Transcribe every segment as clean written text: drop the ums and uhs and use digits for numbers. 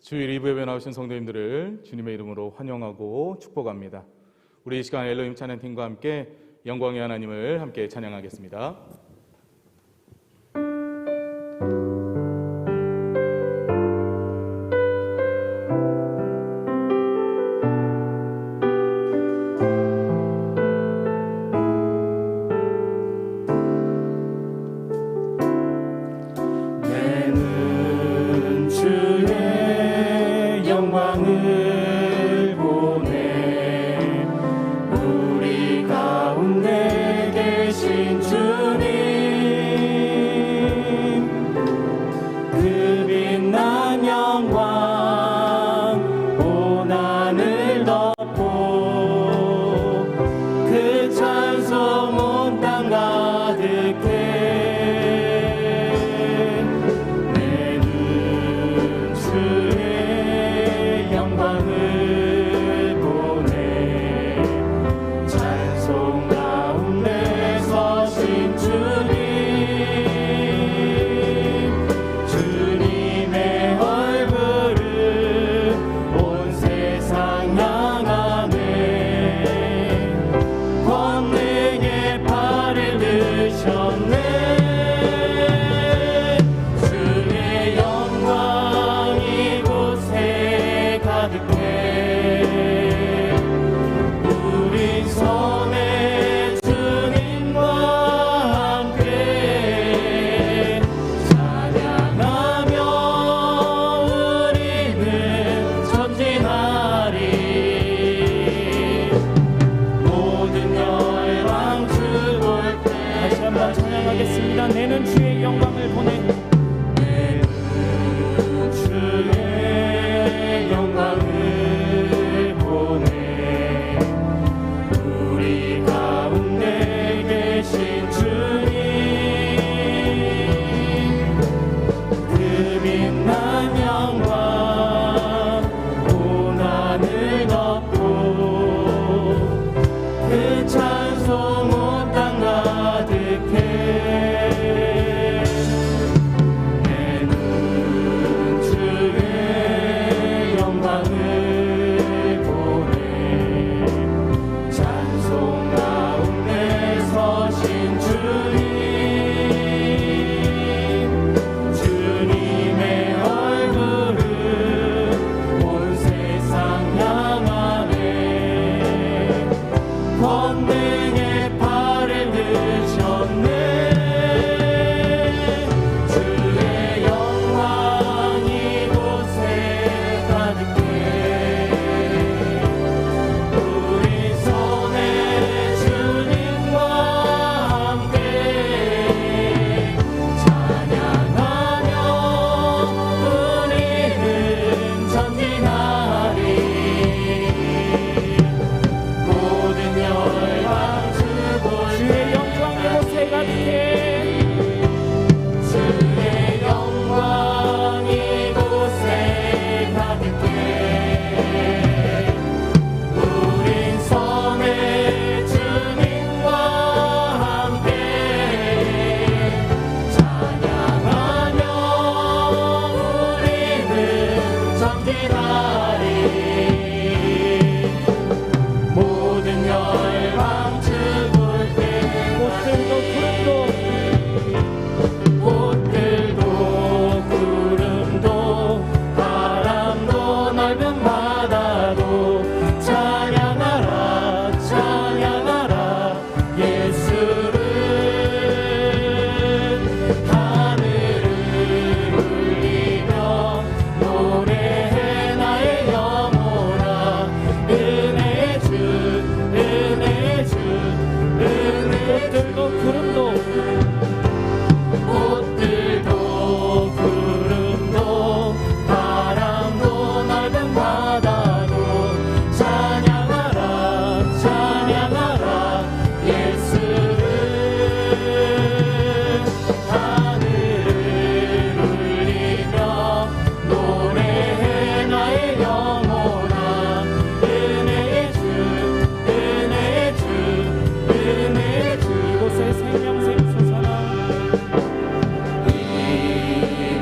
주일 2부 예배 나오신 성도님들을 주님의 이름으로 환영하고 축복합니다. 우리 이 시간 엘로힘 찬양팀과 함께 영광의 하나님을 함께 찬양하겠습니다. 내는 주의 영광을 보내. 주의 영광을 보내. 우리 가운데 계신 주님, 그 빛난 영광 온 하늘 덮고 그 찬송 온 땅 가득해.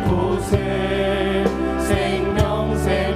이곳에 생명새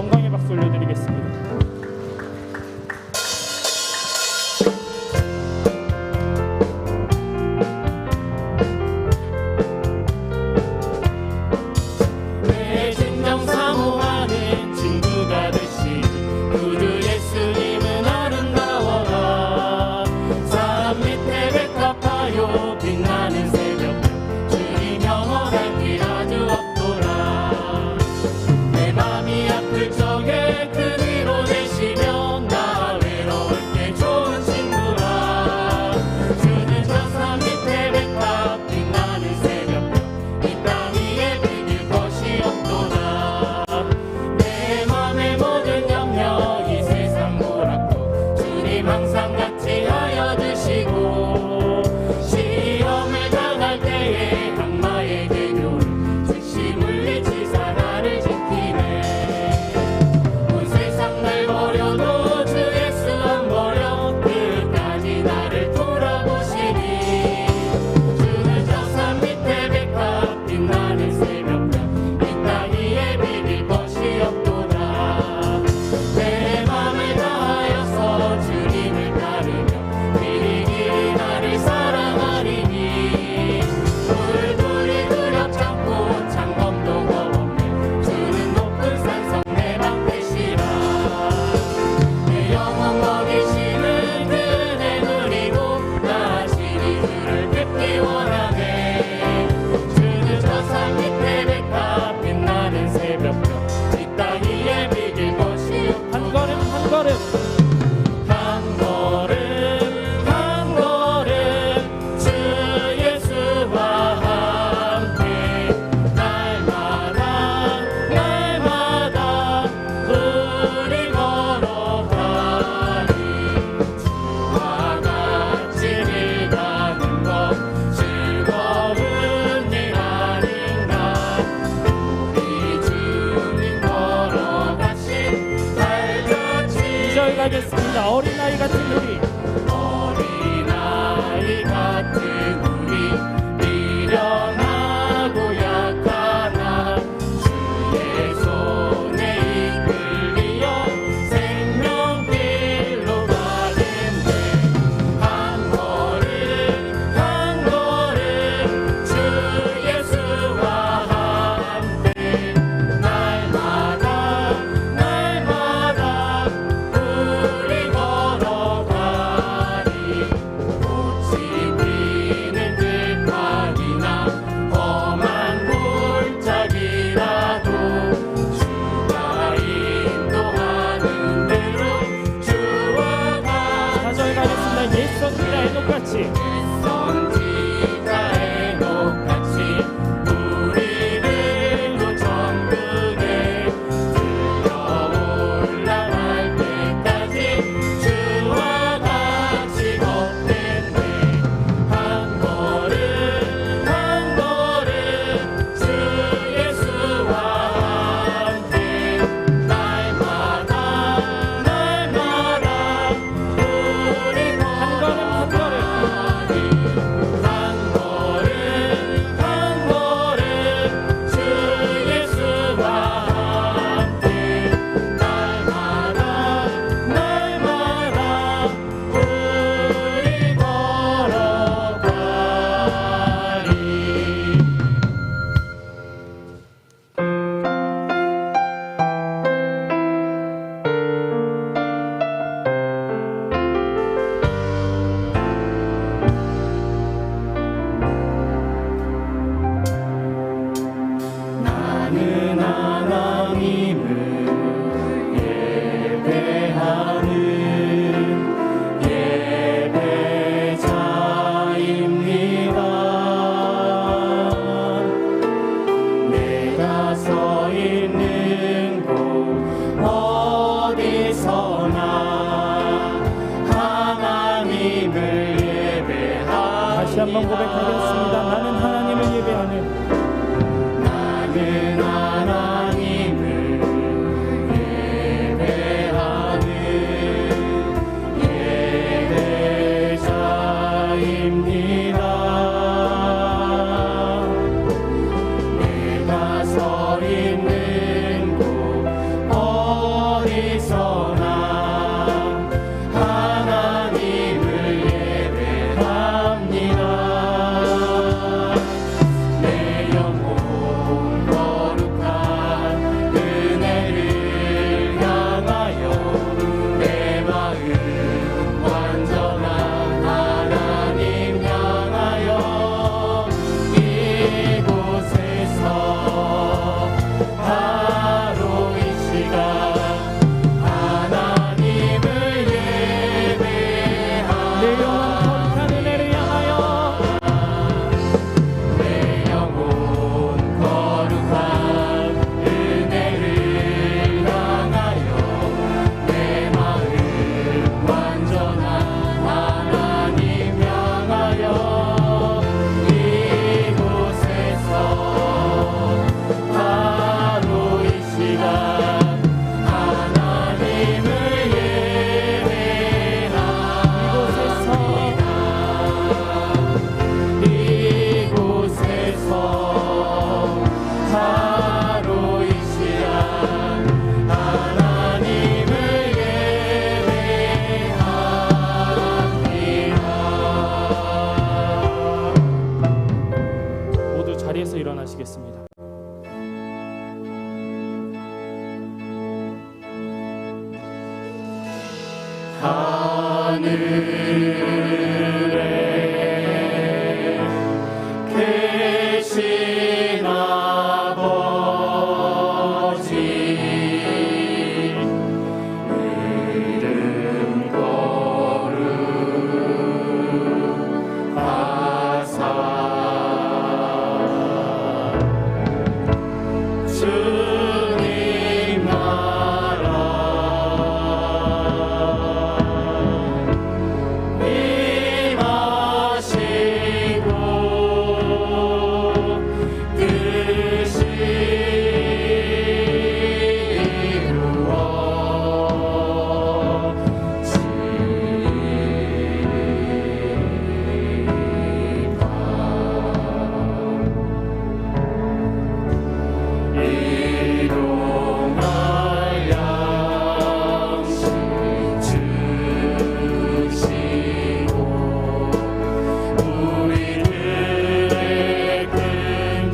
영광의 박수 올려드리겠습니다. 내 진정 사모하는 친구가 되시 구주 예수님은 아름다워라. 산 밑에 백합하여 빛나는 새벽 주님 영원할 길 아주 없도라. 내 맘이 아플 적에 그 위로 되시면 나 외로울 때 좋은 친구라. 주는 저 산 밑에 백합 빛나는 새벽 이 땅 위에 비길 것이 없도다. 내 맘의 모든 염려 이 세상 보라고 주님 항상 같이 하여 주시고 시험을 당할 때에 악마의 계교를 즉시 물리치사 나를 지키네. 온 세상 날 버려도 주 예수 안 버려 끝까지 나를 돌아보시니. 주는 저 산 밑에 백합 빛나는 새벽별 이 땅 위에 비길 것이 없도다. 내 맘을 다하여서 주님을 따르며 길이 나를 사랑하리니. 물불이 두렵잖고 창검도 겁없네 주는 높은 산성 내 방 되시라. 내 영혼 먹이시는 그 은혜 누리고 나 진히 주를 뵙기 원하네. 주는 저 산 밑에 백합 빛나는 새벽별 이 땅 위에 비길 것이 없도다. 한 걸음 한 걸음 한 걸음 한 걸음 주 예수와 함께 날마다 날마다 우리 걸어가리. 주와 같이 길 가는 것 즐거운 일 아닌가. 우리 주님 걸어가신 발자취. 2절 가겠습니다. 어린아이 같은 우리 어린아이 같은 우리 미련하고 약하나 주의 손에 이끌리어 생명길로 가는데. 한 걸음 한 걸음 주 예수와 함께 날마다 날마다 우리 걸어가리. 꽃이 피는 들판이나 험한 골짜기라도 주가 인도하는 대로 주와 같이 4절 가겠습니다. 옛 선지자 에녹같이 선지자의 녹같이 우리를 또 천국에 들려 올라갈 때까지 주와 같이 걷는데. 한 걸음 한 걸음 주 예수와 함께 날마다 날마다 우리 한 걸음 한 걸음 한 걸음 한 걸음 주 예수와 함께 날마다 날마다 우리 걸어가리. 나는 하나님을 예배하는 예배자입니다. 내가 서 있는 곳 어디서나 하나님을 예배하리라. 다시 한번 고백하겠습니다. 나는 하나님을 예배하는 나는 하나님을 예배하는 예배자입니다. 내가 서 있는 곳 하늘에 계신 아버지 이름 거룩하사 주님 나라 임하시고 뜻이 일용할 양식 주시고 우리들의 큰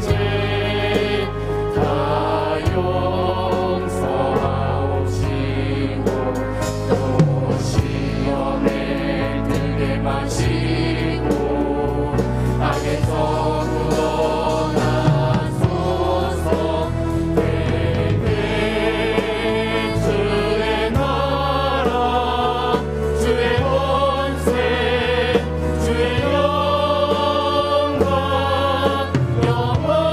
죄 다 용서하옵시고 또 시험에 들게 마시고 악에서 구원하소서. 내게 주의 나라 주의 권세 주의 영광 영원히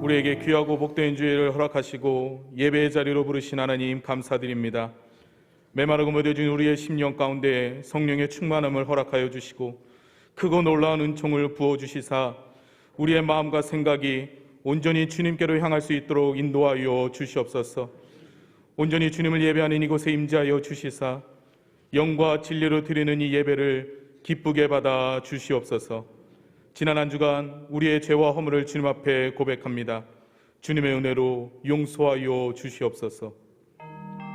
우리에게 귀하고 복된 주일을 허락하시고 예배의 자리로 부르신 하나님 감사드립니다. 메마르고 무뎌진 우리의 심령 가운데 성령의 충만함을 허락하여 주시고 크고 놀라운 은총을 부어주시사 우리의 마음과 생각이 온전히 주님께로 향할 수 있도록 인도하여 주시옵소서. 온전히 주님을 예배하는 이곳에 임재하여 주시사 영과 진리로 드리는 이 예배를 기쁘게 받아 주시옵소서. 지난 한 주간 우리의 죄와 허물을 주님 앞에 고백합니다. 주님의 은혜로 용서하여 주시옵소서.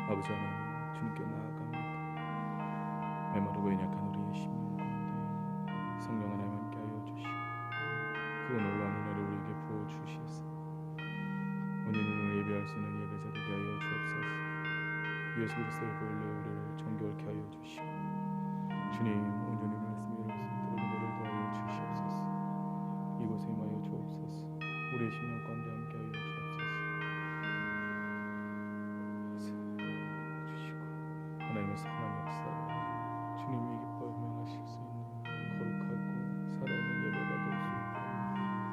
아버지 하나님, 주님께 나아갑니다. 메마르고 연약한 우리의 심령 가운데 성령 하나님 함께하여 주시고 그 놀라운 은혜를 우리에게 부어 주시옵소서. 오늘을 예배할 수 있는 예배 자리게 하여 주옵소서. 예수 그리스도의 보혈로 우리를 정결케 하여 주시고 주님 온전히 말씀을 들은 은혜를 더하여 주시옵소서. 이곳에 임하여 주옵소서. 우리의 심령 가운데 함께하여 주시고 하나님의 선한 역사로 주님이 기뻐 명하실 수 있는 거룩하고 살아있는 예배가 될 수 있도록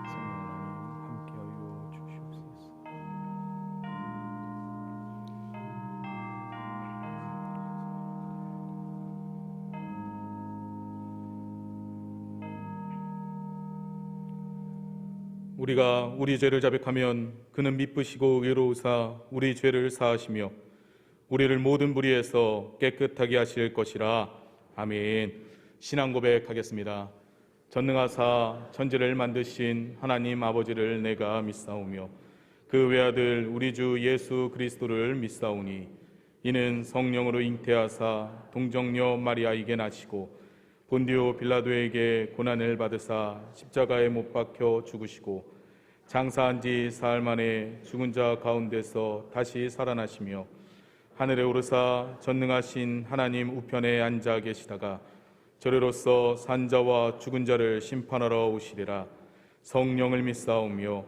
성령 하나님 함께하여 주시옵소서. 우리가 우리 죄를 자백하면 그는 미쁘시고 의로우사 우리 죄를 사하시며 우리를 모든 불의에서 깨끗하게 하실 것이라. 아멘. 신앙 고백하겠습니다. 전능하사 천지를 만드신 하나님 아버지를 내가 믿사오며 그 외아들 우리 주 예수 그리스도를 믿사오니 이는 성령으로 잉태하사 동정녀 마리아에게 나시고 본디오 빌라도에게 고난을 받으사 십자가에 못 박혀 죽으시고 장사한 지 사흘 만에 죽은 자 가운데서 다시 살아나시며 하늘에 오르사 전능하신 하나님 우편에 앉아 계시다가 저리로서 산자와 죽은 자를 심판하러 오시리라. 성령을 믿사오며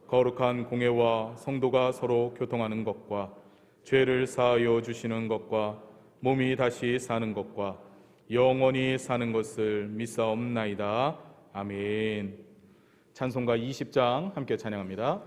거룩한 공회와 성도가 서로 교통하는 것과 죄를 사하여 주시는 것과 몸이 다시 사는 것과 영원히 사는 것을 믿사옵나이다. 아멘. 찬송가 20장 함께 찬양합니다.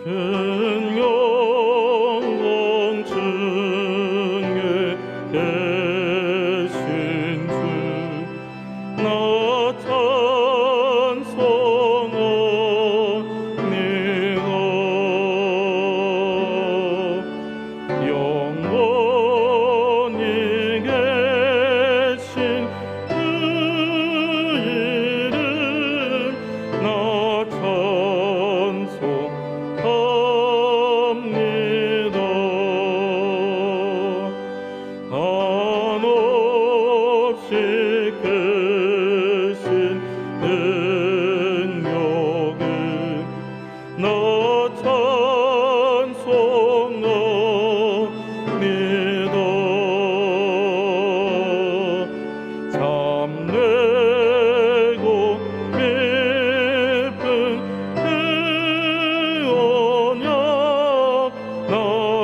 큰 영광 중에 계신 주 나 찬송하네요. 영광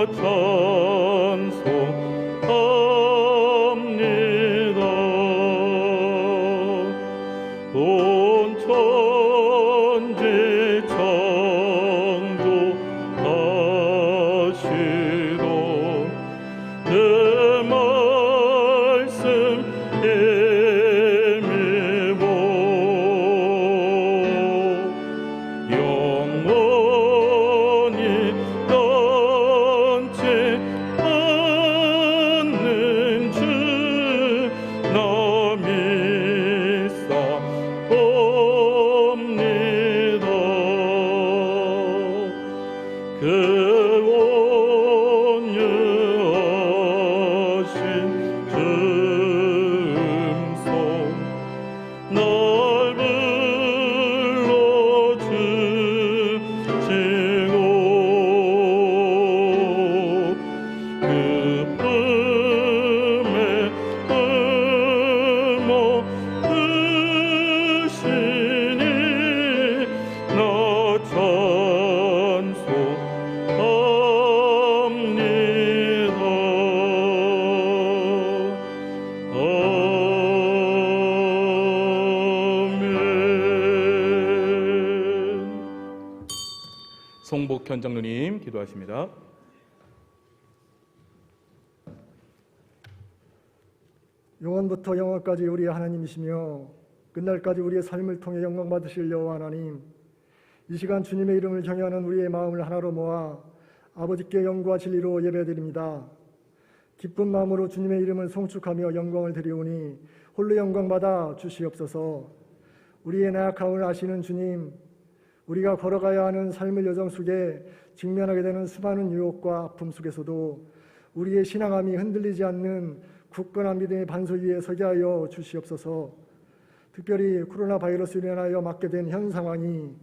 찬송합니다. 온 천지 창조하시고 내 말씀 힘입어 영원히 변치 않는 주 나 믿사옵니다. 그 온유하신 줌성 날 불러주시고 그 품에 품어 주시니 나 아멘. 송복현 장로님 기도하십니다. 영원부터 영원까지 우리의 하나님이시며 끝날까지 우리의 삶을 통해 영광 받으실 여호와 하나님, 이 시간 주님의 이름을 경외하는 우리의 마음을 하나로 모아 아버지께 영과 진리로 예배드립니다. 기쁜 마음으로 주님의 이름을 송축하며 영광을 드리오니 홀로 영광 받아 주시옵소서. 우리의 나약함을 아시는 주님, 우리가 걸어가야 하는 삶의 여정 속에 직면하게 되는 수많은 유혹과 아픔 속에서도 우리의 신앙함이 흔들리지 않는 굳건한 믿음의 반석 위에 서게 하여 주시옵소서. 특별히 코로나 바이러스로 인하여 맞게 된 현 상황이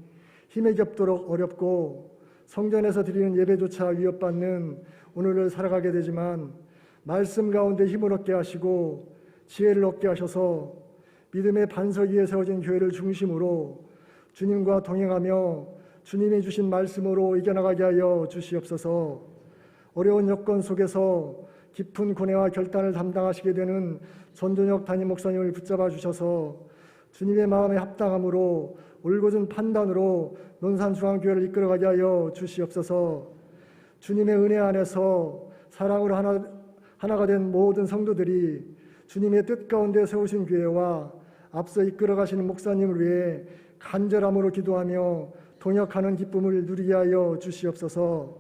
힘에 겹도록 어렵고 성전에서 드리는 예배조차 위협받는 오늘을 살아가게 되지만 말씀 가운데 힘을 얻게 하시고 지혜를 얻게 하셔서 믿음의 반석 위에 세워진 교회를 중심으로 주님과 동행하며 주님이 주신 말씀으로 이겨나가게 하여 주시옵소서. 어려운 여건 속에서 깊은 고뇌와 결단을 담당하시게 되는 전도역 담임 목사님을 붙잡아 주셔서 주님의 마음에 합당함으로 올곧은 판단으로 논산중앙교회를 이끌어가게 하여 주시옵소서. 주님의 은혜 안에서 사랑으로 하나가 된 모든 성도들이 주님의 뜻 가운데 세우신 교회와 앞서 이끌어가시는 목사님을 위해 간절함으로 기도하며 동역하는 기쁨을 누리게 하여 주시옵소서.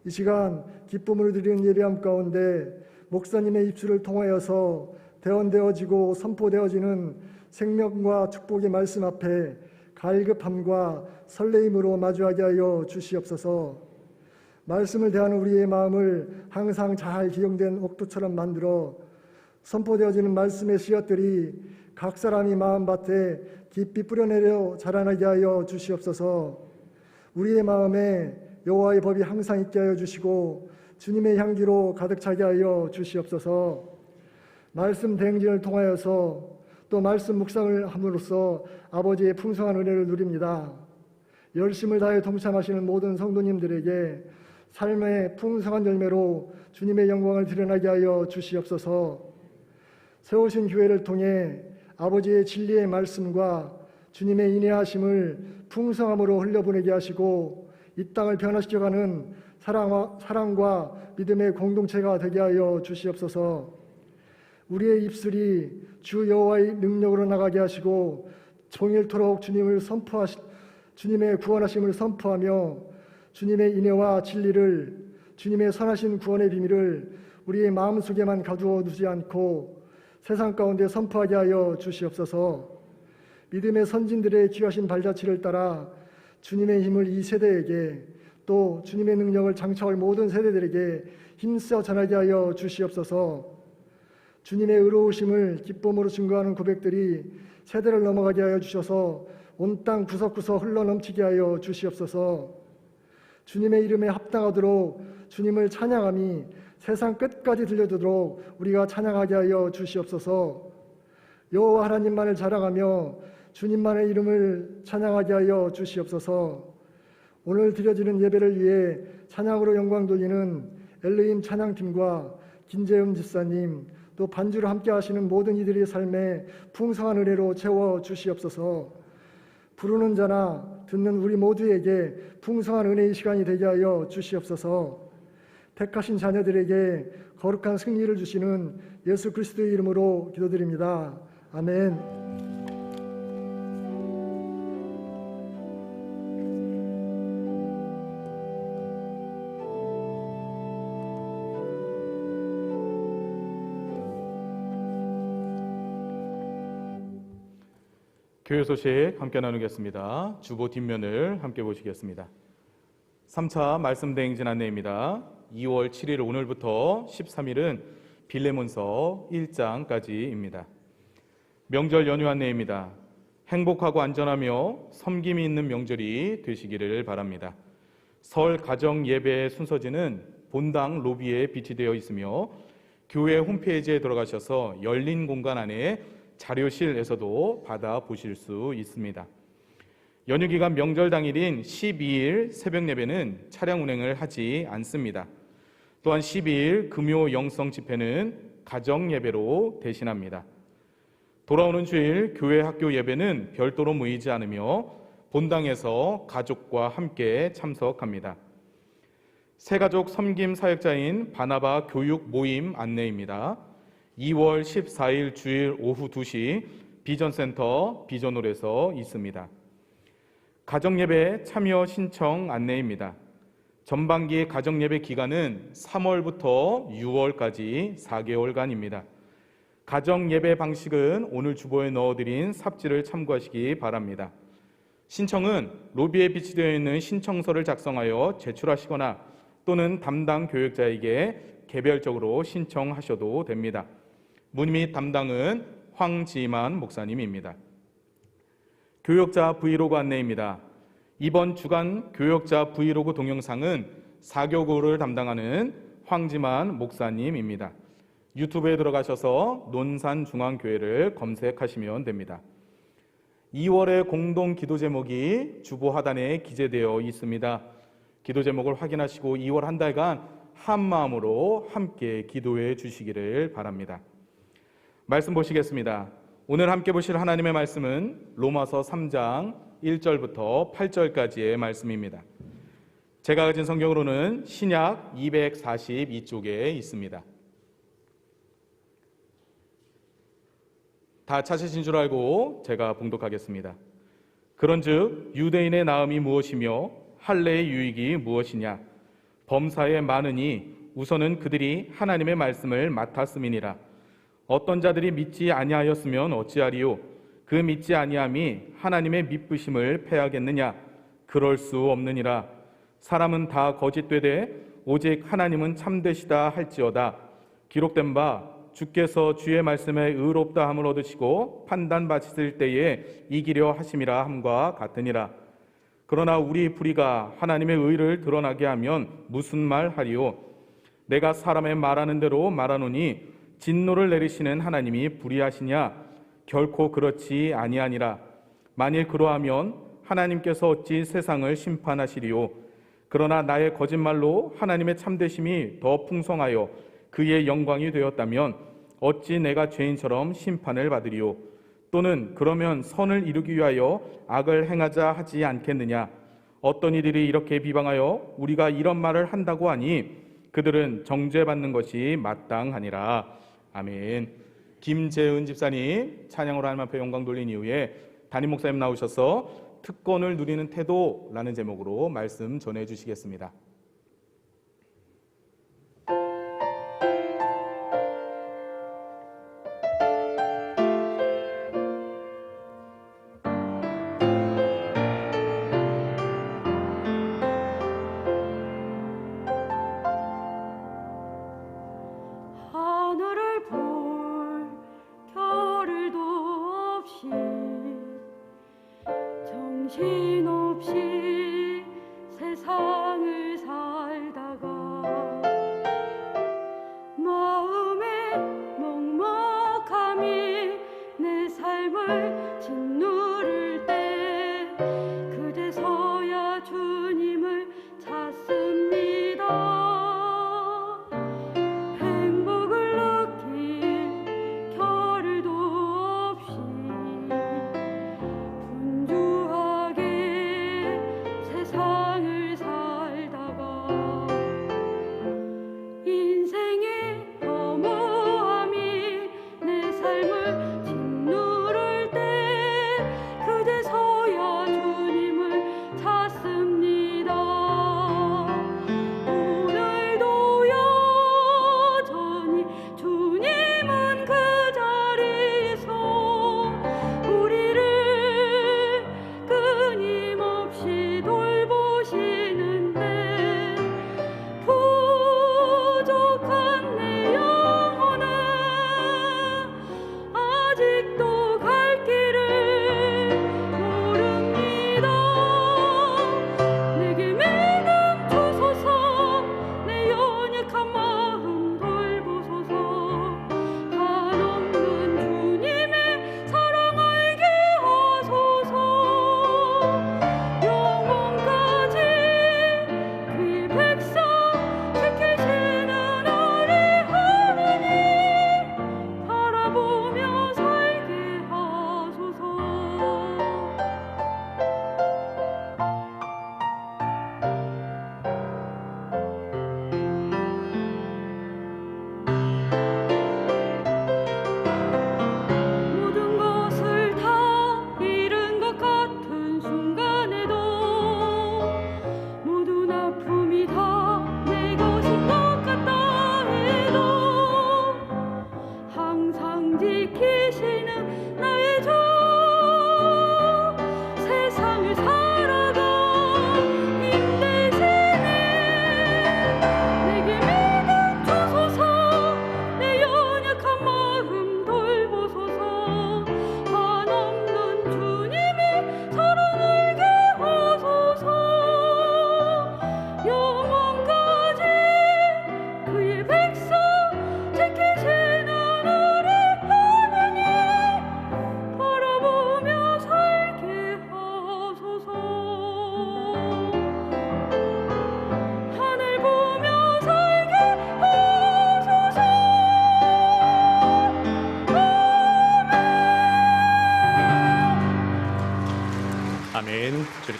이 시간 기쁨을 드리는 예배함 가운데 목사님의 입술을 통하여서 대언되어지고 선포되어지는 생명과 축복의 말씀 앞에 갈급함과 설레임으로 마주하게 하여 주시옵소서. 말씀을 대하는 우리의 마음을 항상 잘 기용된 옥토처럼 만들어 선포되어지는 말씀의 씨앗들이 각 사람이 마음밭에 깊이 뿌려내려 자라나게 하여 주시옵소서. 우리의 마음에 여호와의 법이 항상 있게 하여 주시고 주님의 향기로 가득 차게 하여 주시옵소서. 말씀 대행진을 통하여서 또 말씀 묵상을 함으로써 아버지의 풍성한 은혜를 누립니다. 열심을 다해 동참하시는 모든 성도님들에게 삶의 풍성한 열매로 주님의 영광을 드러나게 하여 주시옵소서. 세우신 교회를 통해 아버지의 진리의 말씀과 주님의 인내하심을 풍성함으로 흘려보내게 하시고 이 땅을 변화시켜가는 사랑과 믿음의 공동체가 되게 하여 주시옵소서. 우리의 입술이 주 여호와의 능력으로 나가게 하시고 종일토록 주님의 구원하심을 선포하며 주님의 인애와 진리를, 주님의 선하신 구원의 비밀을 우리의 마음속에만 가두어 두지 않고 세상 가운데 선포하게 하여 주시옵소서. 믿음의 선진들의 귀하신 발자취를 따라 주님의 힘을 이 세대에게 또 주님의 능력을 장차올 모든 세대들에게 힘써 전하게 하여 주시옵소서. 주님의 의로우심을 기쁨으로 증거하는 고백들이 세대를 넘어가게 하여 주셔서 온 땅 구석구석 흘러넘치게 하여 주시옵소서. 주님의 이름에 합당하도록 주님을 찬양함이 세상 끝까지 들려도록 우리가 찬양하게 하여 주시옵소서. 여호와 하나님만을 자랑하며 주님만의 이름을 찬양하게 하여 주시옵소서. 오늘 드려지는 예배를 위해 찬양으로 영광 돌리는 엘르임 찬양팀과 김재음 집사님, 또 반주를 함께 하시는 모든 이들의 삶에 풍성한 은혜로 채워 주시옵소서. 부르는 자나 듣는 우리 모두에게 풍성한 은혜의 시간이 되게 하여 주시옵소서. 택하신 자녀들에게 거룩한 승리를 주시는 예수 그리스도의 이름으로 기도드립니다. 아멘. 교회 소식 함께 나누겠습니다. 주보 뒷면을 함께 보시겠습니다. 3차 말씀 대행진 안내입니다. 2월 7일 오늘부터 13일은 빌레몬서 1장까지입니다. 명절 연휴 안내입니다. 행복하고 안전하며 섬김이 있는 명절이 되시기를 바랍니다. 설 가정 예배 순서지는 본당 로비에 비치되어 있으며 교회 홈페이지에 들어가셔서 열린 공간 안에 자료실에서도 받아보실 수 있습니다. 연휴 기간 명절 당일인 12일 새벽 예배는 차량 운행을 하지 않습니다. 또한 12일 금요 영성 집회는 가정 예배로 대신합니다. 돌아오는 주일 교회 학교 예배는 별도로 모이지 않으며 본당에서 가족과 함께 참석합니다. 새가족 섬김 사역자인 바나바 교육 모임 안내입니다. 2월 14일 주일 오후 2시 비전센터 비전홀에서 있습니다. 가정예배 참여 신청 안내입니다. 전반기 가정예배 기간은 3월부터 6월까지 4개월간입니다. 가정예배 방식은 오늘 주보에 넣어드린 삽지를 참고하시기 바랍니다. 신청은 로비에 비치되어 있는 신청서를 작성하여 제출하시거나 또는 담당 교역자에게 개별적으로 신청하셔도 됩니다. 문의 및 담당은 황지만 목사님입니다. 교역자 브이로그 안내입니다. 이번 주간 교역자 브이로그 동영상은 사교구를 담당하는 황지만 목사님입니다. 유튜브에 들어가셔서 논산중앙교회를 검색하시면 됩니다. 2월의 공동 기도 제목이 주보 하단에 기재되어 있습니다. 기도 제목을 확인하시고 2월 한 달간 한 마음으로 함께 기도해 주시기를 바랍니다. 말씀 보시겠습니다. 오늘 함께 보실 하나님의 말씀은 로마서 3장 1절부터 8절까지의 말씀입니다. 제가 가진 성경으로는 신약 242쪽에 있습니다. 다 찾으신 줄 알고 제가 봉독하겠습니다. 그런즉 유대인의 나음이 무엇이며 할례의 유익이 무엇이냐? 범사에 많으니 우선은 그들이 하나님의 말씀을 맡았음이니라. 어떤 자들이 믿지 아니하였으면 어찌하리요? 그 믿지 아니함이 하나님의 믿으심을 패하겠느냐? 그럴 수 없느니라. 사람은 다 거짓되되 오직 하나님은 참되시다 할지어다. 기록된 바 주께서 주의 말씀에 의롭다 함을 얻으시고 판단받으실 때에 이기려 하심이라 함과 같으니라. 그러나 우리 불의가 하나님의 의를 드러나게 하면 무슨 말 하리요? 내가 사람의 말하는 대로 말하노니 진노를 내리시는 하나님이 불의하시냐? 결코 그렇지 아니하니라. 만일 그러하면 하나님께서 어찌 세상을 심판하시리요? 그러나 나의 거짓말로 하나님의 참되심이 더 풍성하여 그의 영광이 되었다면 어찌 내가 죄인처럼 심판을 받으리요? 또는 그러면 선을 이루기 위하여 악을 행하자 하지 않겠느냐? 어떤 이들이 이렇게 비방하여 우리가 이런 말을 한다고 하니 그들은 정죄받는 것이 마땅하니라. 아멘. 김재은 집사님 찬양으로 하나님 앞에 영광 돌린 이후에 담임 목사님 나오셔서 특권을 누리는 태도라는 제목으로 말씀 전해 주시겠습니다. 하늘을 볼 겨를도 없이 정신없이 세상을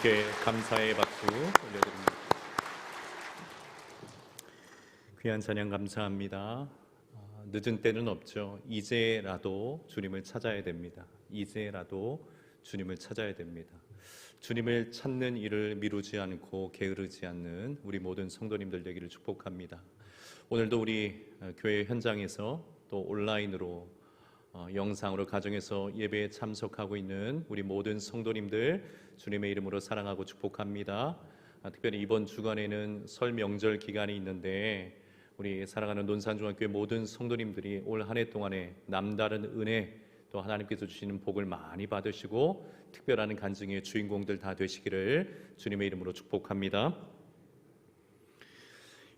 주님께 감사의 박수 올려드립니다. 귀한 찬양 감사합니다. 늦은 때는 없죠. 이제라도 주님을 찾아야 됩니다. 이제라도 주님을 찾아야 됩니다. 주님을 찾는 일을 미루지 않고 게으르지 않는 우리 모든 성도님들 되기를 축복합니다. 오늘도 우리 교회 현장에서 또 온라인으로 영상으로 가정에서 예배에 참석하고 있는 우리 모든 성도님들 주님의 이름으로 사랑하고 축복합니다. 특별히 이번 주간에는 설 명절 기간이 있는데 우리 사랑하는 논산중학교의 모든 성도님들이 올 한 해 동안에 남다른 은혜 또 하나님께서 주시는 복을 많이 받으시고 특별한 간증의 주인공들 다 되시기를 주님의 이름으로 축복합니다.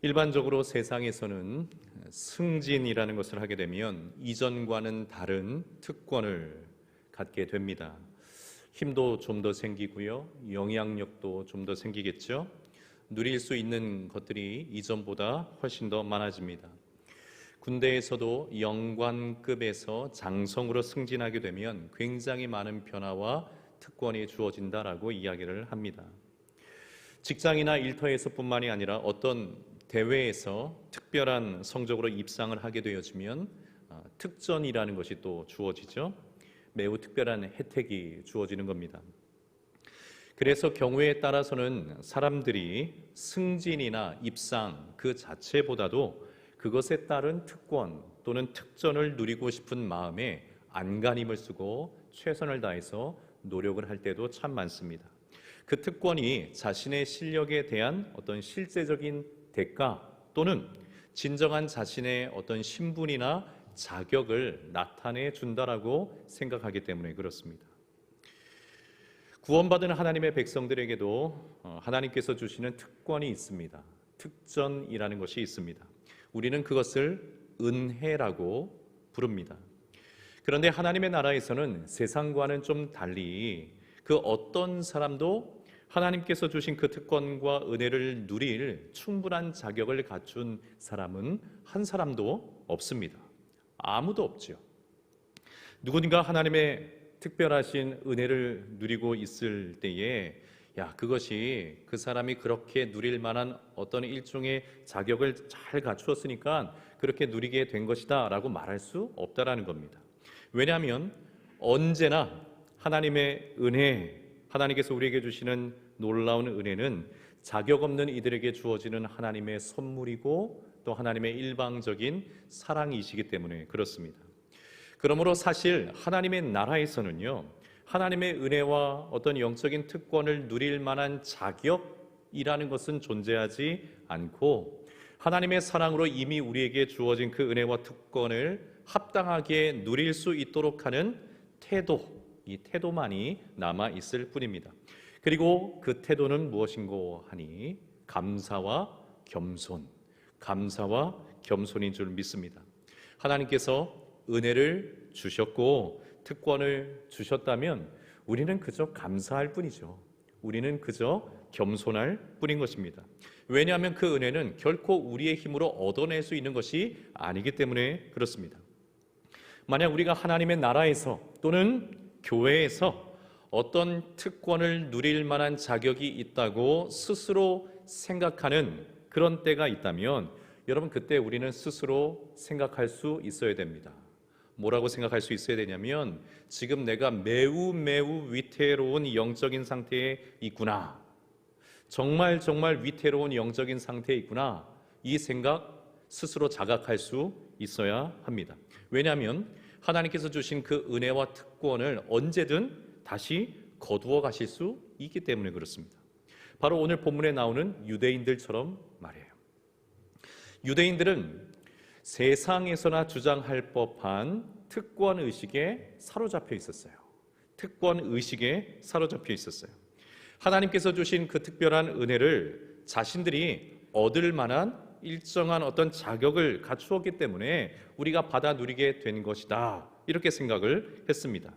일반적으로 세상에서는 승진이라는 것을 하게 되면 이전과는 다른 특권을 갖게 됩니다. 힘도 좀 더 생기고요, 영향력도 좀 더 생기겠죠. 누릴 수 있는 것들이 이전보다 훨씬 더 많아집니다. 군대에서도 영관급에서 장성으로 승진하게 되면 굉장히 많은 변화와 특권이 주어진다라고 이야기를 합니다. 직장이나 일터에서뿐만이 아니라 어떤 대회에서 특별한 성적으로 입상을 하게 되어지면 특전이라는 것이 또 주어지죠. 매우 특별한 혜택이 주어지는 겁니다. 그래서 경우에 따라서는 사람들이 승진이나 입상 그 자체보다도 그것에 따른 특권 또는 특전을 누리고 싶은 마음에 안간힘을 쓰고 최선을 다해서 노력을 할 때도 참 많습니다. 그 특권이 자신의 실력에 대한 어떤 실제적인 대가 또는 진정한 자신의 어떤 신분이나 자격을 나타내 준다라고 생각하기 때문에 그렇습니다. 구원받은 하나님의 백성들에게도 하나님께서 주시는 특권이 있습니다. 특전이라는 것이 있습니다. 우리는 그것을 은혜라고 부릅니다. 그런데 하나님의 나라에서는 세상과는 좀 달리 그 어떤 사람도 하나님께서 주신 그 특권과 은혜를 누릴 충분한 자격을 갖춘 사람은 한 사람도 없습니다. 아무도 없죠. 누군가 하나님의 특별하신 은혜를 누리고 있을 때에 그것이 그 사람이 그렇게 누릴 만한 어떤 일종의 자격을 잘 갖추었으니까 그렇게 누리게 된 것이다 라고 말할 수 없다라는 겁니다. 왜냐하면 언제나 하나님의 은혜, 하나님께서 우리에게 주시는 놀라운 은혜는 자격 없는 이들에게 주어지는 하나님의 선물이고 또 하나님의 일방적인 사랑이시기 때문에 그렇습니다. 그러므로 사실 하나님의 나라에서는요, 하나님의 은혜와 어떤 영적인 특권을 누릴 만한 자격이라는 것은 존재하지 않고 하나님의 사랑으로 이미 우리에게 주어진 그 은혜와 특권을 합당하게 누릴 수 있도록 하는 태도, 이 태도만이 남아 있을 뿐입니다. 그리고 그 태도는 무엇인고 하니 감사와 겸손, 감사와 겸손인 줄 믿습니다. 하나님께서 은혜를 주셨고 특권을 주셨다면 우리는 그저 감사할 뿐이죠. 우리는 그저 겸손할 뿐인 것입니다. 왜냐하면 그 은혜는 결코 우리의 힘으로 얻어낼 수 있는 것이 아니기 때문에 그렇습니다. 만약 우리가 하나님의 나라에서 또는 교회에서 어떤 특권을 누릴 만한 자격이 있다고 스스로 생각하는 그런 때가 있다면 여러분, 그때 우리는 스스로 생각할 수 있어야 됩니다. 뭐라고 생각할 수 있어야 되냐면 지금 내가 매우 위태로운 영적인 상태에 있구나, 정말 위태로운 영적인 상태에 있구나, 이 생각 스스로 자각할 수 있어야 합니다. 왜냐하면 하나님께서 주신 그 은혜와 특권을 언제든 다시 거두어 가실 수 있기 때문에 그렇습니다. 바로 오늘 본문에 나오는 유대인들처럼 말이에요. 유대인들은 세상에서나 주장할 법한 특권 의식에 사로잡혀 있었어요. 특권 의식에 사로잡혀 있었어요. 하나님께서 주신 그 특별한 은혜를 자신들이 얻을 만한 일정한 어떤 자격을 갖추었기 때문에 우리가 받아 누리게 된 것이다, 이렇게 생각을 했습니다.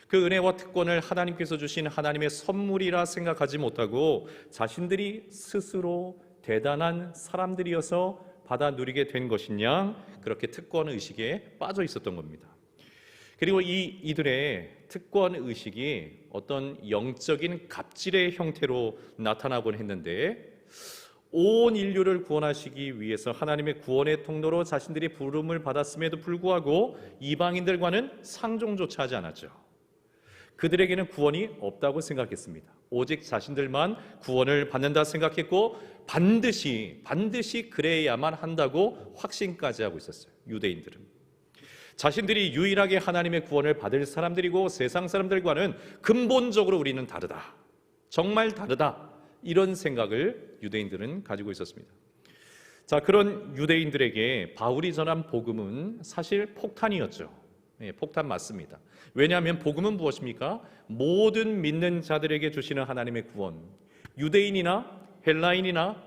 그 은혜와 특권을 하나님께서 주신 하나님의 선물이라 생각하지 못하고 자신들이 스스로 대단한 사람들이어서 받아 누리게 된 것이냐, 그렇게 특권 의식에 빠져 있었던 겁니다. 그리고 이들의 특권 의식이 어떤 영적인 갑질의 형태로 나타나곤 했는데, 온 인류를 구원하시기 위해서 하나님의 구원의 통로로 자신들이 부름을 받았음에도 불구하고 이방인들과는 상종조차 하지 않았죠. 그들에게는 구원이 없다고 생각했습니다. 오직 자신들만 구원을 받는다 생각했고 반드시 그래야만 한다고 확신까지 하고 있었어요. 유대인들은 자신들이 유일하게 하나님의 구원을 받을 사람들이고 세상 사람들과는 근본적으로 우리는 다르다, 정말 다르다, 이런 생각을 유대인들은 가지고 있었습니다. 자, 그런 유대인들에게 바울이 전한 복음은 사실 폭탄이었죠. 폭탄 맞습니다. 왜냐하면 복음은 무엇입니까? 모든 믿는 자들에게 주시는 하나님의 구원, 유대인이나 헬라인이나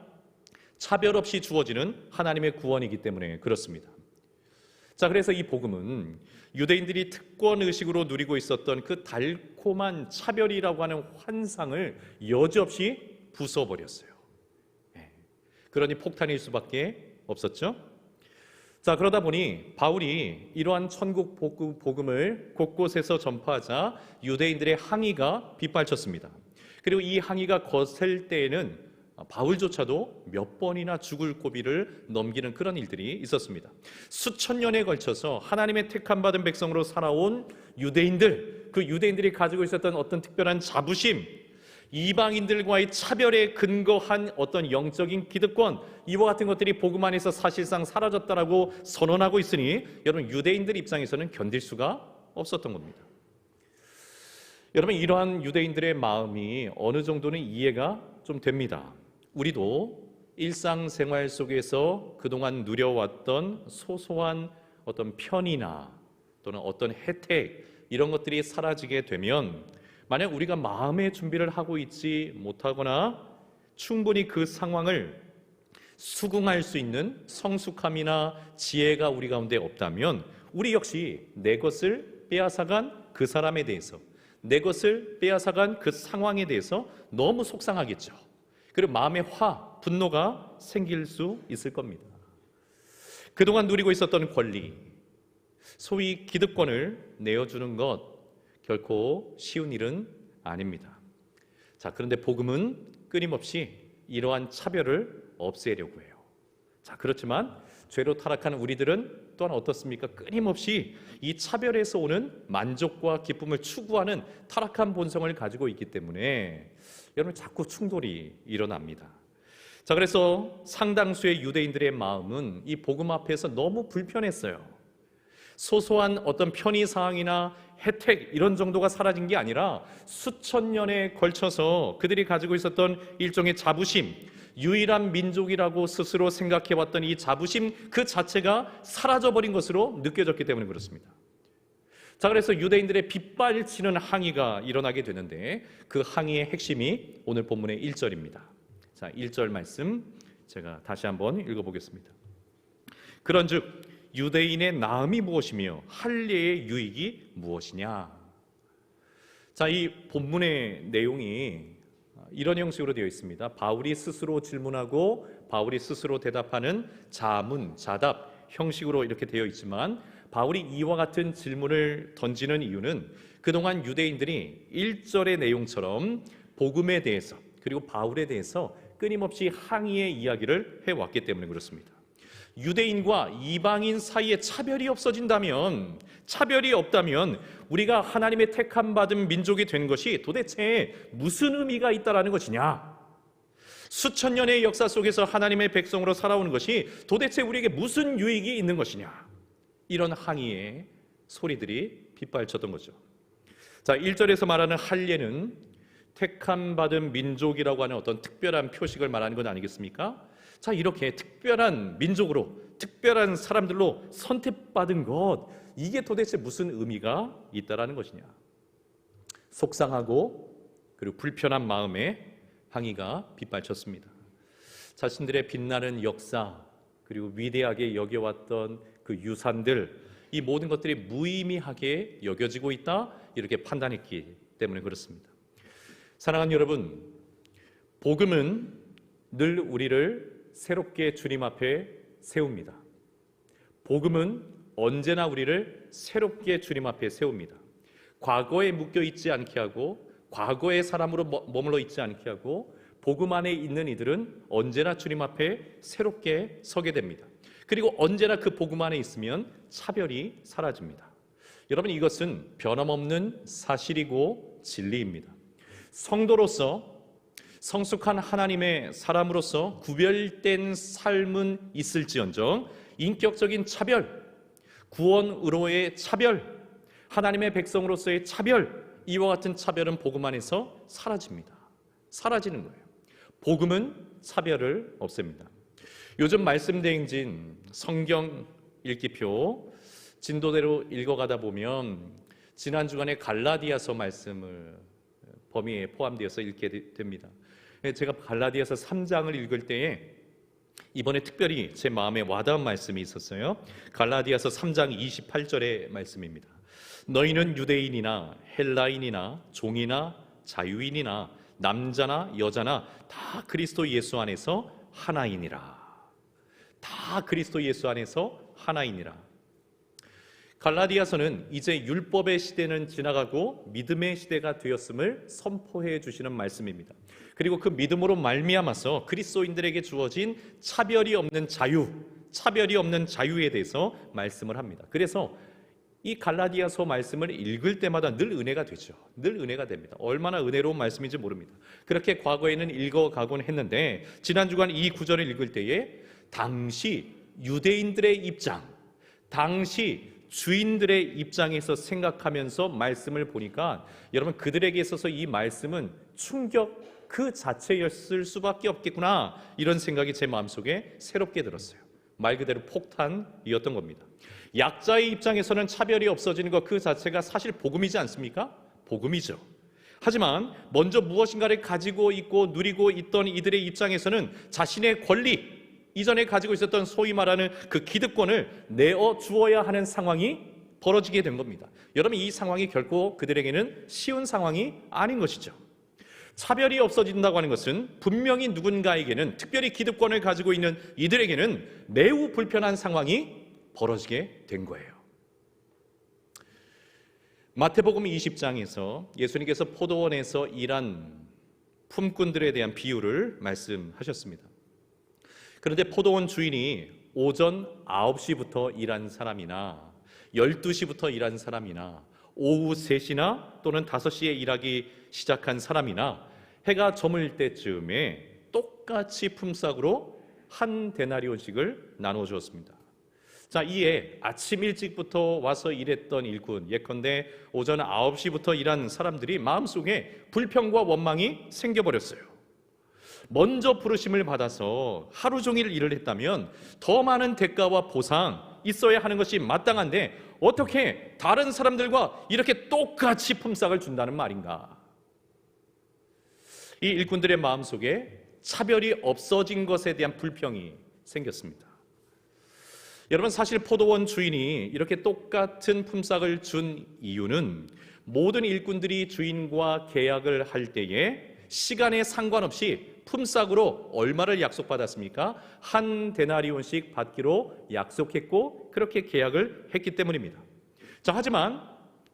차별 없이 주어지는 하나님의 구원이기 때문에 그렇습니다. 자, 그래서 이 복음은 유대인들이 특권 의식으로 누리고 있었던 그 달콤한 차별이라고 하는 환상을 여지없이 부숴버렸어요. 그러니 폭탄일 수밖에 없었죠. 자, 그러다 보니 바울이 이러한 천국 복음을 곳곳에서 전파하자 유대인들의 항의가 빗발쳤습니다. 그리고 이 항의가 거셀 때에는 바울조차도 몇 번이나 죽을 고비를 넘기는 그런 일들이 있었습니다. 수천 년에 걸쳐서 하나님의 택함받은 백성으로 살아온 유대인들, 그 유대인들이 가지고 있었던 어떤 특별한 자부심, 이방인들과의 차별에 근거한 어떤 영적인 기득권, 이와 같은 것들이 복음 안에서 사실상 사라졌다라고 선언하고 있으니 여러분, 유대인들 입장에서는 견딜 수가 없었던 겁니다. 여러분, 이러한 유대인들의 마음이 어느 정도는 이해가 좀 됩니다. 우리도 일상생활 속에서 그동안 누려왔던 소소한 어떤 편의나 또는 어떤 혜택, 이런 것들이 사라지게 되면 만약 우리가 마음의 준비를 하고 있지 못하거나 충분히 그 상황을 수긍할 수 있는 성숙함이나 지혜가 우리 가운데 없다면 우리 역시 내 것을 빼앗아간 그 사람에 대해서, 내 것을 빼앗아간 그 상황에 대해서 너무 속상하겠죠. 그리고 마음의 분노가 생길 수 있을 겁니다. 그동안 누리고 있었던 권리, 소위 기득권을 내어주는 것 결코 쉬운 일은 아닙니다. 자, 그런데 복음은 끊임없이 이러한 차별을 없애려고 해요. 자, 그렇지만 죄로 타락한 우리들은 또한 어떻습니까? 끊임없이 이 차별에서 오는 만족과 기쁨을 추구하는 타락한 본성을 가지고 있기 때문에 여러분, 자꾸 충돌이 일어납니다. 자, 그래서 상당수의 유대인들의 마음은 이 복음 앞에서 너무 불편했어요. 소소한 어떤 편의사항이나 혜택, 이런 정도가 사라진 게 아니라 수천 년에 걸쳐서 그들이 가지고 있었던 일종의 자부심, 유일한 민족이라고 스스로 생각해왔던 이 자부심 그 자체가 사라져버린 것으로 느껴졌기 때문에 그렇습니다. 자, 그래서 유대인들의 빗발치는 항의가 일어나게 되는데 그 항의의 핵심이 오늘 본문의 1절입니다. 자, 1절 말씀 제가 다시 한번 읽어보겠습니다. 그런즉 유대인의 나음이 무엇이며 할례의 유익이 무엇이냐. 자, 이 본문의 내용이 이런 형식으로 되어 있습니다. 바울이 스스로 질문하고 바울이 스스로 대답하는 자문, 자답 형식으로 이렇게 되어 있지만 바울이 이와 같은 질문을 던지는 이유는 그동안 유대인들이 1절의 내용처럼 복음에 대해서 그리고 바울에 대해서 끊임없이 항의의 이야기를 해왔기 때문에 그렇습니다. 유대인과 이방인 사이에 차별이 없어진다면, 차별이 없다면 우리가 하나님의 택함받은 민족이 된 것이 도대체 무슨 의미가 있다라는 것이냐? 수천 년의 역사 속에서 하나님의 백성으로 살아오는 것이 도대체 우리에게 무슨 유익이 있는 것이냐? 이런 항의의 소리들이 빗발쳤던 거죠. 자, 1절에서 말하는 할례는 택함받은 민족이라고 하는 어떤 특별한 표식을 말하는 건 아니겠습니까? 자, 이렇게 특별한 민족으로, 특별한 사람들로 선택받은 것, 이게 도대체 무슨 의미가 있다라는 것이냐? 속상하고 그리고 불편한 마음에 항의가 빗발쳤습니다. 자신들의 빛나는 역사 그리고 위대하게 여겨왔던 그 유산들, 이 모든 것들이 무의미하게 여겨지고 있다, 이렇게 판단했기 때문에 그렇습니다. 사랑하는 여러분, 복음은 늘 우리를 새롭게 주님 앞에 세웁니다. 복음은 언제나 우리를 새롭게 주님 앞에 세웁니다. 과거에 묶여 있지 않게 하고 과거의 사람으로 머물러 있지 않게 하고 복음 안에 있는 이들은 언제나 주님 앞에 새롭게 서게 됩니다. 그리고 언제나 그 복음 안에 있으면 차별이 사라집니다. 여러분, 이것은 변함없는 사실이고 진리입니다. 성도로서, 성숙한 하나님의 사람으로서 구별된 삶은 있을지언정 인격적인 차별, 구원으로의 차별, 하나님의 백성으로서의 차별, 이와 같은 차별은 복음 안에서 사라집니다. 사라지는 거예요. 복음은 차별을 없앱니다. 요즘 말씀 대행진 성경 읽기표 진도대로 읽어가다 보면 지난 주간에 갈라디아서 말씀을 범위에 포함되어서 읽게 됩니다. 제가 갈라디아서 3장을 읽을 때에 이번에 특별히 제 마음에 와닿은 말씀이 있었어요. 갈라디아서 3장 28절의 말씀입니다. 너희는 유대인이나 헬라인이나 종이나 자유인이나 남자나 여자나 다 그리스도 예수 안에서 하나이니라. 다 그리스도 예수 안에서 하나이니라. 갈라디아서는 이제 율법의 시대는 지나가고 믿음의 시대가 되었음을 선포해 주시는 말씀입니다. 그리고 그 믿음으로 말미암아서 그리스도인들에게 주어진 차별이 없는 자유, 차별이 없는 자유에 대해서 말씀을 합니다. 그래서 이 갈라디아서 말씀을 읽을 때마다 늘 은혜가 되죠. 늘 은혜가 됩니다. 얼마나 은혜로운 말씀인지 모릅니다. 그렇게 과거에는 읽어가곤 했는데 지난 주간 이 구절을 읽을 때에 당시 유대인들의 입장, 당시 주인들의 입장에서 생각하면서 말씀을 보니까 여러분, 그들에게 있어서 이 말씀은 충격 그 자체였을 수밖에 없겠구나, 이런 생각이 제 마음속에 새롭게 들었어요. 말 그대로 폭탄이었던 겁니다. 약자의 입장에서는 차별이 없어지는 것 그 자체가 사실 복음이지 않습니까? 복음이죠. 하지만 먼저 무엇인가를 가지고 있고 누리고 있던 이들의 입장에서는 자신의 권리, 이전에 가지고 있었던 소위 말하는 그 기득권을 내어 주어야 하는 상황이 벌어지게 된 겁니다. 여러분, 이 상황이 결코 그들에게는 쉬운 상황이 아닌 것이죠. 차별이 없어진다고 하는 것은 분명히 누군가에게는, 특별히 기득권을 가지고 있는 이들에게는 매우 불편한 상황이 벌어지게 된 거예요. 마태복음 20장에서 예수님께서 포도원에서 일한 품꾼들에 대한 비유를 말씀하셨습니다. 그런데 포도원 주인이 오전 9시부터 일한 사람이나 12시부터 일한 사람이나 오후 3시나 또는 5시에 일하기 시작한 사람이나 해가 저물 때쯤에 똑같이 품삯으로 한 데나리온씩을 나누어 주었습니다. 자, 이에 아침 일찍부터 와서 일했던 일꾼, 예컨대 오전 9시부터 일한 사람들이 마음속에 불평과 원망이 생겨버렸어요. 먼저 부르심을 받아서 하루 종일 일을 했다면 더 많은 대가와 보상 있어야 하는 것이 마땅한데 어떻게 다른 사람들과 이렇게 똑같이 품삯을 준다는 말인가? 이 일꾼들의 마음속에 차별이 없어진 것에 대한 불평이 생겼습니다. 여러분, 사실 포도원 주인이 이렇게 똑같은 품삯을 준 이유는 모든 일꾼들이 주인과 계약을 할 때에 시간에 상관없이 품삯으로 얼마를 약속받았습니까? 한 데나리온씩 받기로 약속했고 그렇게 계약을 했기 때문입니다. 자, 하지만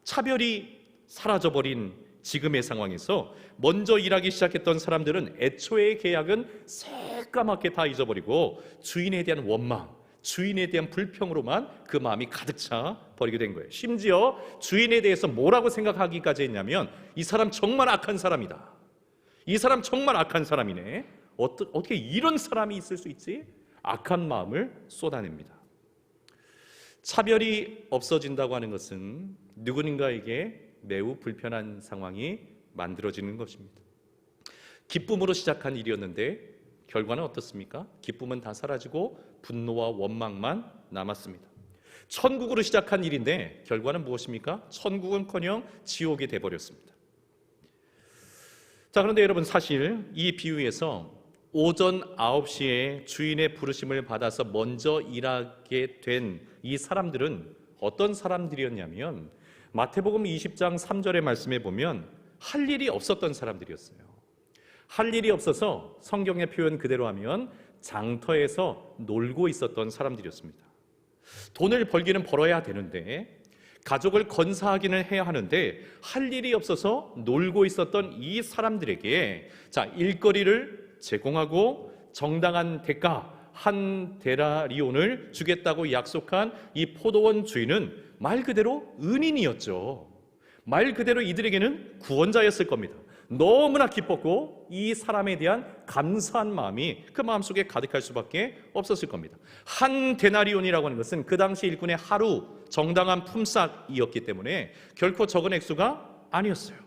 차별이 사라져버린 지금의 상황에서 먼저 일하기 시작했던 사람들은 애초의 계약은 새까맣게 다 잊어버리고 주인에 대한 원망, 주인에 대한 불평으로만 그 마음이 가득 차 버리게 된 거예요. 심지어 주인에 대해서 뭐라고 생각하기까지 했냐면 이 사람 정말 악한 사람이다. 이 사람 정말 악한 사람이네. 어떻게 이런 사람이 있을 수 있지? 악한 마음을 쏟아냅니다. 차별이 없어진다고 하는 것은 누군가에게 매우 불편한 상황이 만들어지는 것입니다. 기쁨으로 시작한 일이었는데 결과는 어떻습니까? 기쁨은 다 사라지고 분노와 원망만 남았습니다. 천국으로 시작한 일인데 결과는 무엇입니까? 천국은커녕 지옥이 돼버렸습니다. 자, 그런데 여러분, 사실 이 비유에서 오전 9시에 주인의 부르심을 받아서 먼저 일하게 된 이 사람들은 어떤 사람들이었냐면 마태복음 20장 3절의 말씀에 보면 할 일이 없었던 사람들이었어요. 할 일이 없어서 성경의 표현 그대로 하면 장터에서 놀고 있었던 사람들이었습니다. 돈을 벌기는 벌어야 되는데 가족을 건사하기는 해야 하는데 할 일이 없어서 놀고 있었던 이 사람들에게 자, 일거리를 제공하고 정당한 대가 한 데나리온을 주겠다고 약속한 이 포도원 주인은 말 그대로 은인이었죠. 말 그대로 이들에게는 구원자였을 겁니다. 너무나 기뻤고 이 사람에 대한 감사한 마음이 그 마음속에 가득할 수밖에 없었을 겁니다. 한 데나리온이라고 하는 것은 그 당시 일꾼의 하루 정당한 품삯이었기 때문에 결코 적은 액수가 아니었어요.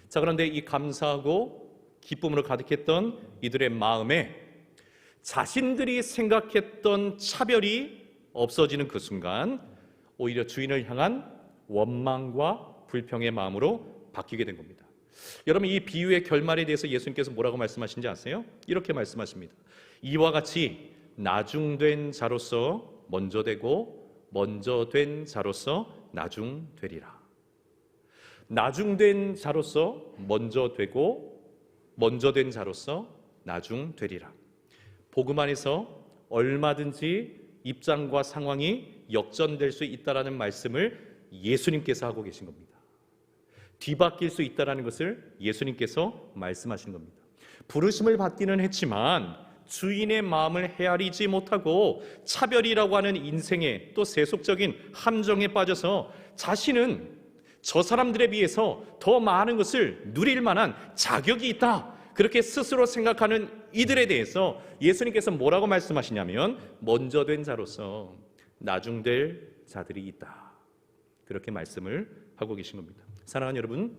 자, 그런데 이 감사하고 기쁨으로 가득했던 이들의 마음에 자신들이 생각했던 차별이 없어지는 그 순간 오히려 주인을 향한 원망과 불평의 마음으로 바뀌게 된 겁니다. 여러분, 이 비유의 결말에 대해서 예수님께서 뭐라고 말씀하신지 아세요? 이렇게 말씀하십니다. 이와 같이 나중된 자로서 먼저 되고 먼저 된 자로서 나중되리라. 나중된 자로서 먼저 되고 먼저 된 자로서 나중되리라. 복음 안에서 얼마든지 입장과 상황이 역전될 수 있다라는 말씀을 예수님께서 하고 계신 겁니다. 뒤바뀔 수 있다라는 것을 예수님께서 말씀하신 겁니다. 부르심을 받기는 했지만 주인의 마음을 헤아리지 못하고 차별이라고 하는 인생의 또 세속적인 함정에 빠져서 자신은 저 사람들에 비해서 더 많은 것을 누릴 만한 자격이 있다, 그렇게 스스로 생각하는 이들에 대해서 예수님께서 뭐라고 말씀하시냐면 먼저 된 자로서 나중될 자들이 있다, 그렇게 말씀을 하고 계신 겁니다. 사랑하는 여러분,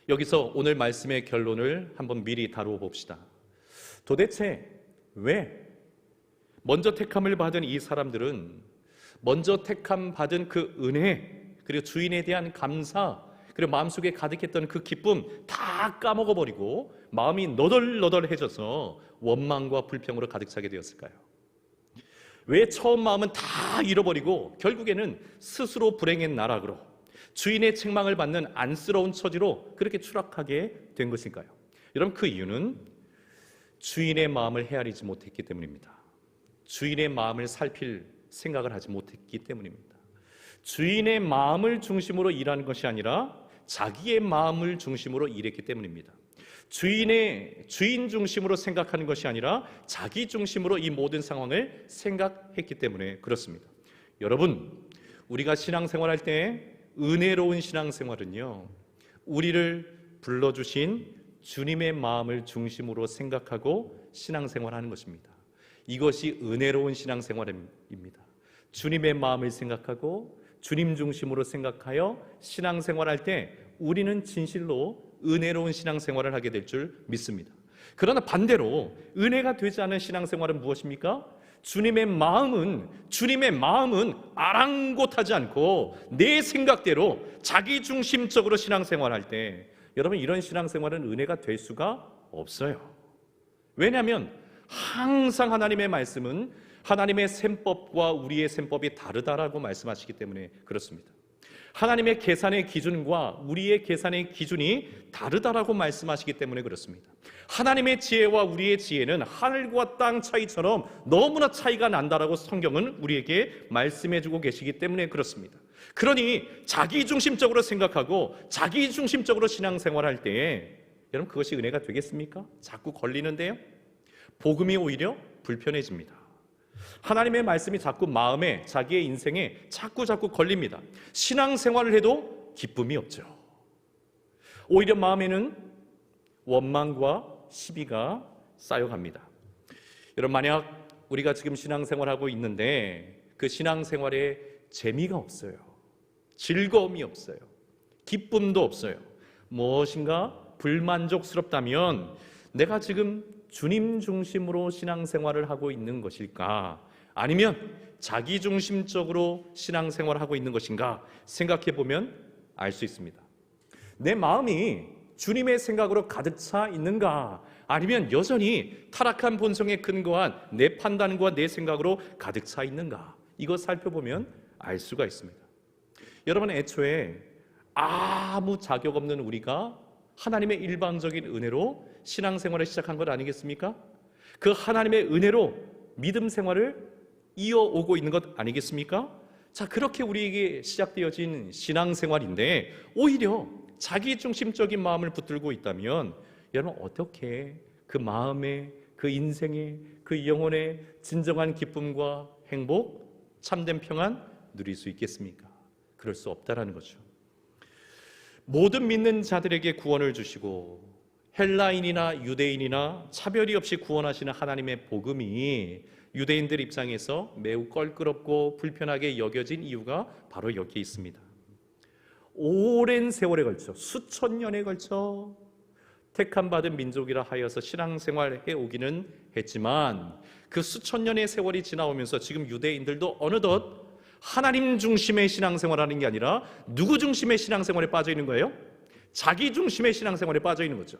여기서 오늘 말씀의 결론을 한번 미리 다루어 봅시다. 도대체 왜 먼저 택함을 받은 이 사람들은 먼저 택함 받은 그 은혜, 그리고 주인에 대한 감사, 그리고 마음속에 가득했던 그 기쁨 다 까먹어버리고 마음이 너덜너덜해져서 원망과 불평으로 가득 차게 되었을까요? 왜 처음 마음은 다 잃어버리고 결국에는 스스로 불행의 나락으로 주인의 책망을 받는 안쓰러운 처지로 그렇게 추락하게 된 것일까요? 여러분, 그 이유는 주인의 마음을 헤아리지 못했기 때문입니다. 주인의 마음을 살필 생각을 하지 못했기 때문입니다. 주인의 마음을 중심으로 일하는 것이 아니라 자기의 마음을 중심으로 일했기 때문입니다. 주인 중심으로 생각하는 것이 아니라 자기 중심으로 이 모든 상황을 생각했기 때문에 그렇습니다. 여러분, 우리가 신앙생활할 때 은혜로운 신앙생활은요, 우리를 불러주신 주님의 마음을 중심으로 생각하고 신앙생활하는 것입니다. 이것이 은혜로운 신앙생활입니다. 주님의 마음을 생각하고 주님 중심으로 생각하여 신앙생활할 때 우리는 진실로 은혜로운 신앙생활을 하게 될 줄 믿습니다. 그러나 반대로 은혜가 되지 않은 신앙생활은 무엇입니까? 주님의 마음은 아랑곳하지 않고 내 생각대로 자기중심적으로 신앙생활할 때, 여러분, 이런 신앙생활은 은혜가 될 수가 없어요. 왜냐하면 항상 하나님의 말씀은 하나님의 셈법과 우리의 셈법이 다르다라고 말씀하시기 때문에 그렇습니다. 하나님의 계산의 기준과 우리의 계산의 기준이 다르다라고 말씀하시기 때문에 그렇습니다. 하나님의 지혜와 우리의 지혜는 하늘과 땅 차이처럼 너무나 차이가 난다라고 성경은 우리에게 말씀해주고 계시기 때문에 그렇습니다. 그러니 자기중심적으로 생각하고 자기중심적으로 신앙생활할 때에 여러분, 그것이 은혜가 되겠습니까? 자꾸 걸리는데요. 복음이 오히려 불편해집니다. 하나님의 말씀이 자꾸 마음에, 자기의 인생에 자꾸 걸립니다. 신앙생활을 해도 기쁨이 없죠. 오히려 마음에는 원망과 시비가 쌓여갑니다. 여러분, 만약 우리가 지금 신앙생활하고 있는데 그 신앙생활에 재미가 없어요, 즐거움이 없어요, 기쁨도 없어요, 무엇인가 불만족스럽다면 내가 지금 주님 중심으로 신앙생활을 하고 있는 것일까? 아니면 자기 중심적으로 신앙생활을 하고 있는 것인가? 생각해 보면 알 수 있습니다. 내 마음이 주님의 생각으로 가득 차 있는가? 아니면 여전히 타락한 본성에 근거한 내 판단과 내 생각으로 가득 차 있는가? 이거 살펴보면 알 수가 있습니다. 여러분, 애초에 아무 자격 없는 우리가 하나님의 일방적인 은혜로 신앙생활을 시작한 것 아니겠습니까? 그 하나님의 은혜로 믿음 생활을 이어오고 있는 것 아니겠습니까? 자, 그렇게 우리에게 시작되어진 신앙생활인데 오히려 자기중심적인 마음을 붙들고 있다면 여러분 어떻게 그 마음의, 그 인생의, 그 영혼의 진정한 기쁨과 행복, 참된 평안 누릴 수 있겠습니까? 그럴 수 없다라는 거죠. 모든 믿는 자들에게 구원을 주시고 헬라인이나 유대인이나 차별이 없이 구원하시는 하나님의 복음이 유대인들 입장에서 매우 껄끄럽고 불편하게 여겨진 이유가 바로 여기에 있습니다. 오랜 세월에 걸쳐, 수천 년에 걸쳐 택함받은 민족이라 하여서 신앙생활을 해오기는 했지만 그 수천 년의 세월이 지나오면서 지금 유대인들도 어느덧 하나님 중심의 신앙생활하는 게 아니라 누구 중심의 신앙생활에 빠져 있는 거예요? 자기 중심의 신앙생활에 빠져 있는 거죠.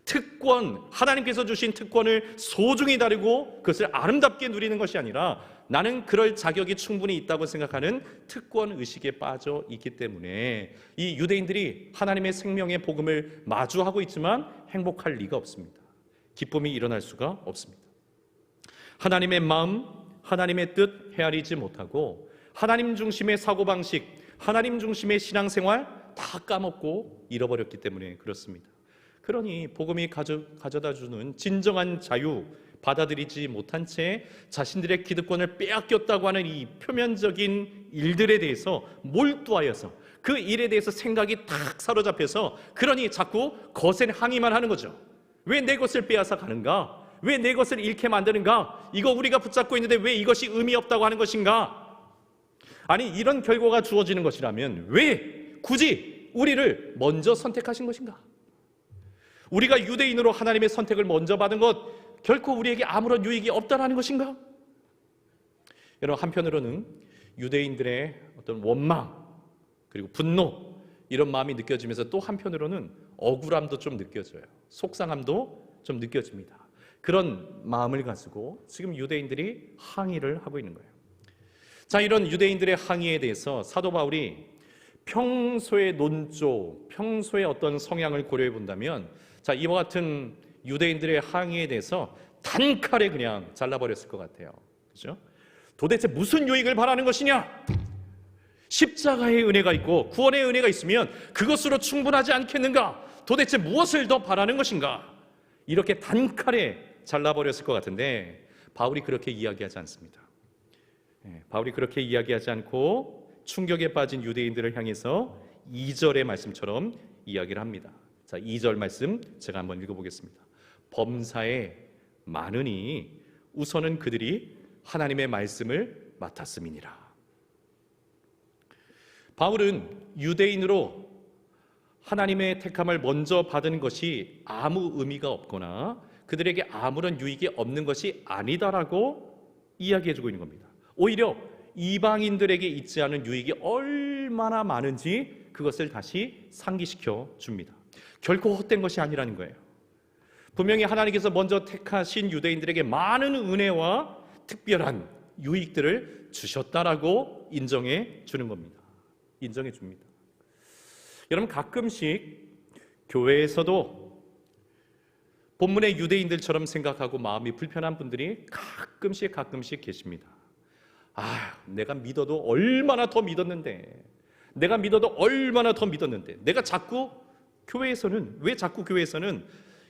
특권, 하나님께서 주신 특권을 소중히 다루고 그것을 아름답게 누리는 것이 아니라 나는 그럴 자격이 충분히 있다고 생각하는 특권 의식에 빠져 있기 때문에 이 유대인들이 하나님의 생명의 복음을 마주하고 있지만 행복할 리가 없습니다. 기쁨이 일어날 수가 없습니다. 하나님의 마음, 하나님의 뜻 헤아리지 못하고 하나님 중심의 사고방식, 하나님 중심의 신앙생활 다 까먹고 잃어버렸기 때문에 그렇습니다. 그러니 복음이 가져다주는 진정한 자유 받아들이지 못한 채 자신들의 기득권을 빼앗겼다고 하는 이 표면적인 일들에 대해서 몰두하여서 그 일에 대해서 생각이 탁 사로잡혀서 그러니 자꾸 거센 항의만 하는 거죠. 왜 내 것을 빼앗아 가는가? 왜 내 것을 잃게 만드는가? 이거 우리가 붙잡고 있는데 왜 이것이 의미 없다고 하는 것인가? 아니 이런 결과가 주어지는 것이라면 왜 굳이 우리를 먼저 선택하신 것인가? 우리가 유대인으로 하나님의 선택을 먼저 받은 것 결코 우리에게 아무런 유익이 없다라는 것인가? 여러분 한편으로는 유대인들의 어떤 원망 그리고 분노 이런 마음이 느껴지면서 또 한편으로는 억울함도 좀 느껴져요. 속상함도 좀 느껴집니다. 그런 마음을 가지고 지금 유대인들이 항의를 하고 있는 거예요. 자, 이런 유대인들의 항의에 대해서 사도 바울이 평소의 논조, 평소의 어떤 성향을 고려해 본다면 자, 이와 같은 유대인들의 항의에 대해서 단칼에 그냥 잘라버렸을 것 같아요. 그렇죠? 도대체 무슨 유익을 바라는 것이냐? 십자가의 은혜가 있고 구원의 은혜가 있으면 그것으로 충분하지 않겠는가? 도대체 무엇을 더 바라는 것인가? 이렇게 단칼에 잘라버렸을 것 같은데 바울이 그렇게 이야기하지 않습니다. 바울이 그렇게 이야기하지 않고 충격에 빠진 유대인들을 향해서 2절의 말씀처럼 이야기를 합니다. 자, 2절 말씀 제가 한번 읽어보겠습니다. 범사에 많으니 우선은 그들이 하나님의 말씀을 맡았음이니라. 바울은 유대인으로 하나님의 택함을 먼저 받은 것이 아무 의미가 없거나 그들에게 아무런 유익이 없는 것이 아니다라고 이야기해주고 있는 겁니다. 오히려 이방인들에게 있지 않은 유익이 얼마나 많은지 그것을 다시 상기시켜 줍니다. 결코 헛된 것이 아니라는 거예요. 분명히 하나님께서 먼저 택하신 유대인들에게 많은 은혜와 특별한 유익들을 주셨다라고 인정해 주는 겁니다. 인정해 줍니다. 여러분 가끔씩 교회에서도 본문의 유대인들처럼 생각하고 마음이 불편한 분들이 가끔씩 계십니다. 내가 믿어도 얼마나 더 믿었는데 내가 자꾸 교회에서는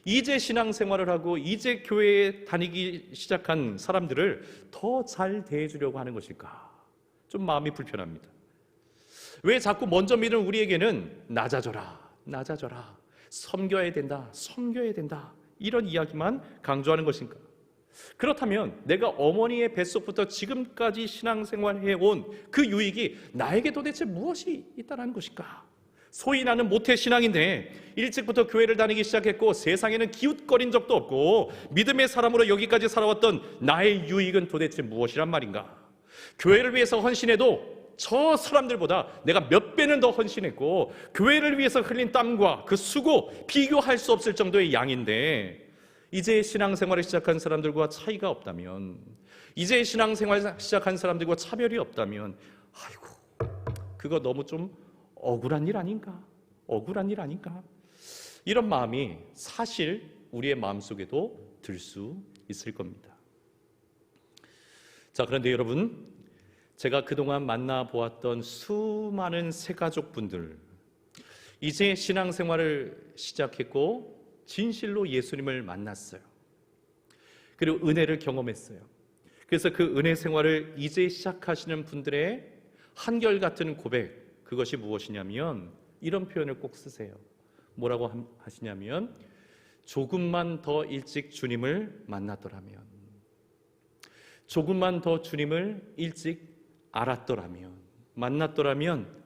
이제 신앙생활을 하고 이제 교회에 다니기 시작한 사람들을 더 잘 대해주려고 하는 것일까? 좀 마음이 불편합니다. 왜 자꾸 먼저 믿은 우리에게는 낮아져라 섬겨야 된다 이런 이야기만 강조하는 것인가? 그렇다면 내가 어머니의 뱃속부터 지금까지 신앙생활해온 그 유익이 나에게 도대체 무엇이 있다는 것인가? 소위 나는 모태신앙인데 일찍부터 교회를 다니기 시작했고 세상에는 기웃거린 적도 없고 믿음의 사람으로 여기까지 살아왔던 나의 유익은 도대체 무엇이란 말인가? 교회를 위해서 헌신해도 저 사람들보다 내가 몇 배는 더 헌신했고 교회를 위해서 흘린 땀과 그 수고 비교할 수 없을 정도의 양인데 이제 신앙생활을 시작한 사람들과 차이가 없다면 이제 신앙생활을 시작한 사람들과 차별이 없다면 그거 너무 좀 억울한 일 아닌가? 이런 마음이 사실 우리의 마음속에도 들 수 있을 겁니다. 자, 그런데 여러분, 제가 그동안 만나보았던 수많은 새가족분들, 이제 신앙생활을 시작했고 진실로 예수님을 만났어요. 그리고 은혜를 경험했어요. 그래서 그 은혜 생활을 이제 시작하시는 분들의 한결같은 고백, 그것이 무엇이냐면 이런 표현을 꼭 쓰세요. 뭐라고 하시냐면 조금만 더 일찍 주님을 만났더라면, 조금만 더 주님을 일찍 알았더라면, 만났더라면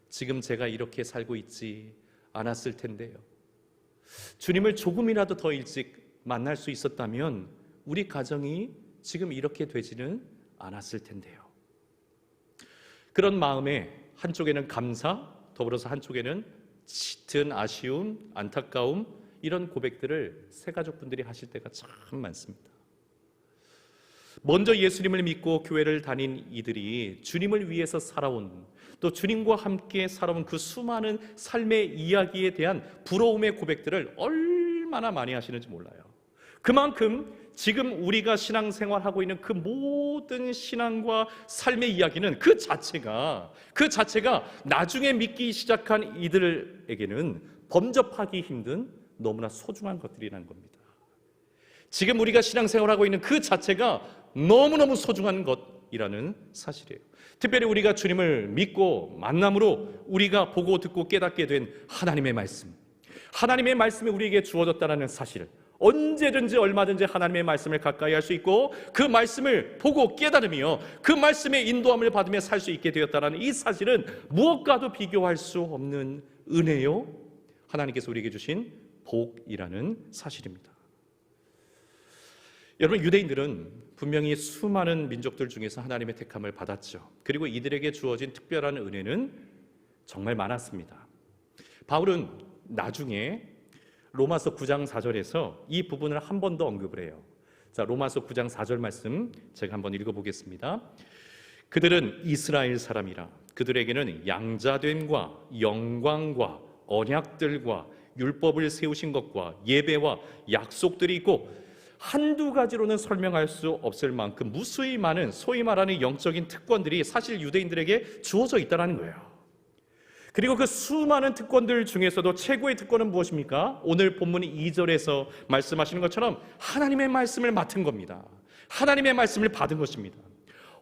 지금 제가 이렇게 살고 있지 않았을 텐데요. 주님을 조금이라도 더 일찍 만날 수 있었다면 우리 가정이 지금 이렇게 되지는 않았을 텐데요. 그런 마음에 한쪽에는 감사, 더불어서 한쪽에는 짙은 아쉬움, 안타까움, 이런 고백들을 새가족분들이 하실 때가 참 많습니다. 먼저 예수님을 믿고 교회를 다닌 이들이 주님을 위해서 살아온, 또 주님과 함께 살아온 그 수많은 삶의 이야기에 대한 부러움의 고백들을 얼마나 많이 하시는지 몰라요. 그만큼 지금 우리가 신앙생활하고 있는 그 모든 신앙과 삶의 이야기는 그 자체가 나중에 믿기 시작한 이들에게는 범접하기 힘든 너무나 소중한 것들이라는 겁니다. 지금 우리가 신앙생활하고 있는 그 자체가 너무너무 소중한 것이라는 사실이에요. 특별히 우리가 주님을 믿고 만남으로 우리가 보고 듣고 깨닫게 된 하나님의 말씀, 하나님의 말씀이 우리에게 주어졌다는 사실, 언제든지 얼마든지 하나님의 말씀을 가까이 할 수 있고 그 말씀을 보고 깨달으며 그 말씀의 인도함을 받으며 살 수 있게 되었다는 이 사실은 무엇과도 비교할 수 없는 은혜요, 하나님께서 우리에게 주신 복이라는 사실입니다. 여러분, 유대인들은 분명히 수많은 민족들 중에서 하나님의 택함을 받았죠. 그리고 이들에게 주어진 특별한 은혜는 정말 많았습니다. 바울은 나중에 로마서 9장 4절에서 이 부분을 한 번 더 언급을 해요. 자, 로마서 9장 4절 말씀 제가 한번 읽어보겠습니다. 그들은 이스라엘 사람이라 그들에게는 양자됨과 영광과 언약들과 율법을 세우신 것과 예배와 약속들이 있고 한두 가지로는 설명할 수 없을 만큼 무수히 많은 소위 말하는 영적인 특권들이 사실 유대인들에게 주어져 있다는 거예요. 그리고 그 수많은 특권들 중에서도 최고의 특권은 무엇입니까? 오늘 본문 2절에서 말씀하시는 것처럼 하나님의 말씀을 맡은 겁니다. 하나님의 말씀을 받은 것입니다.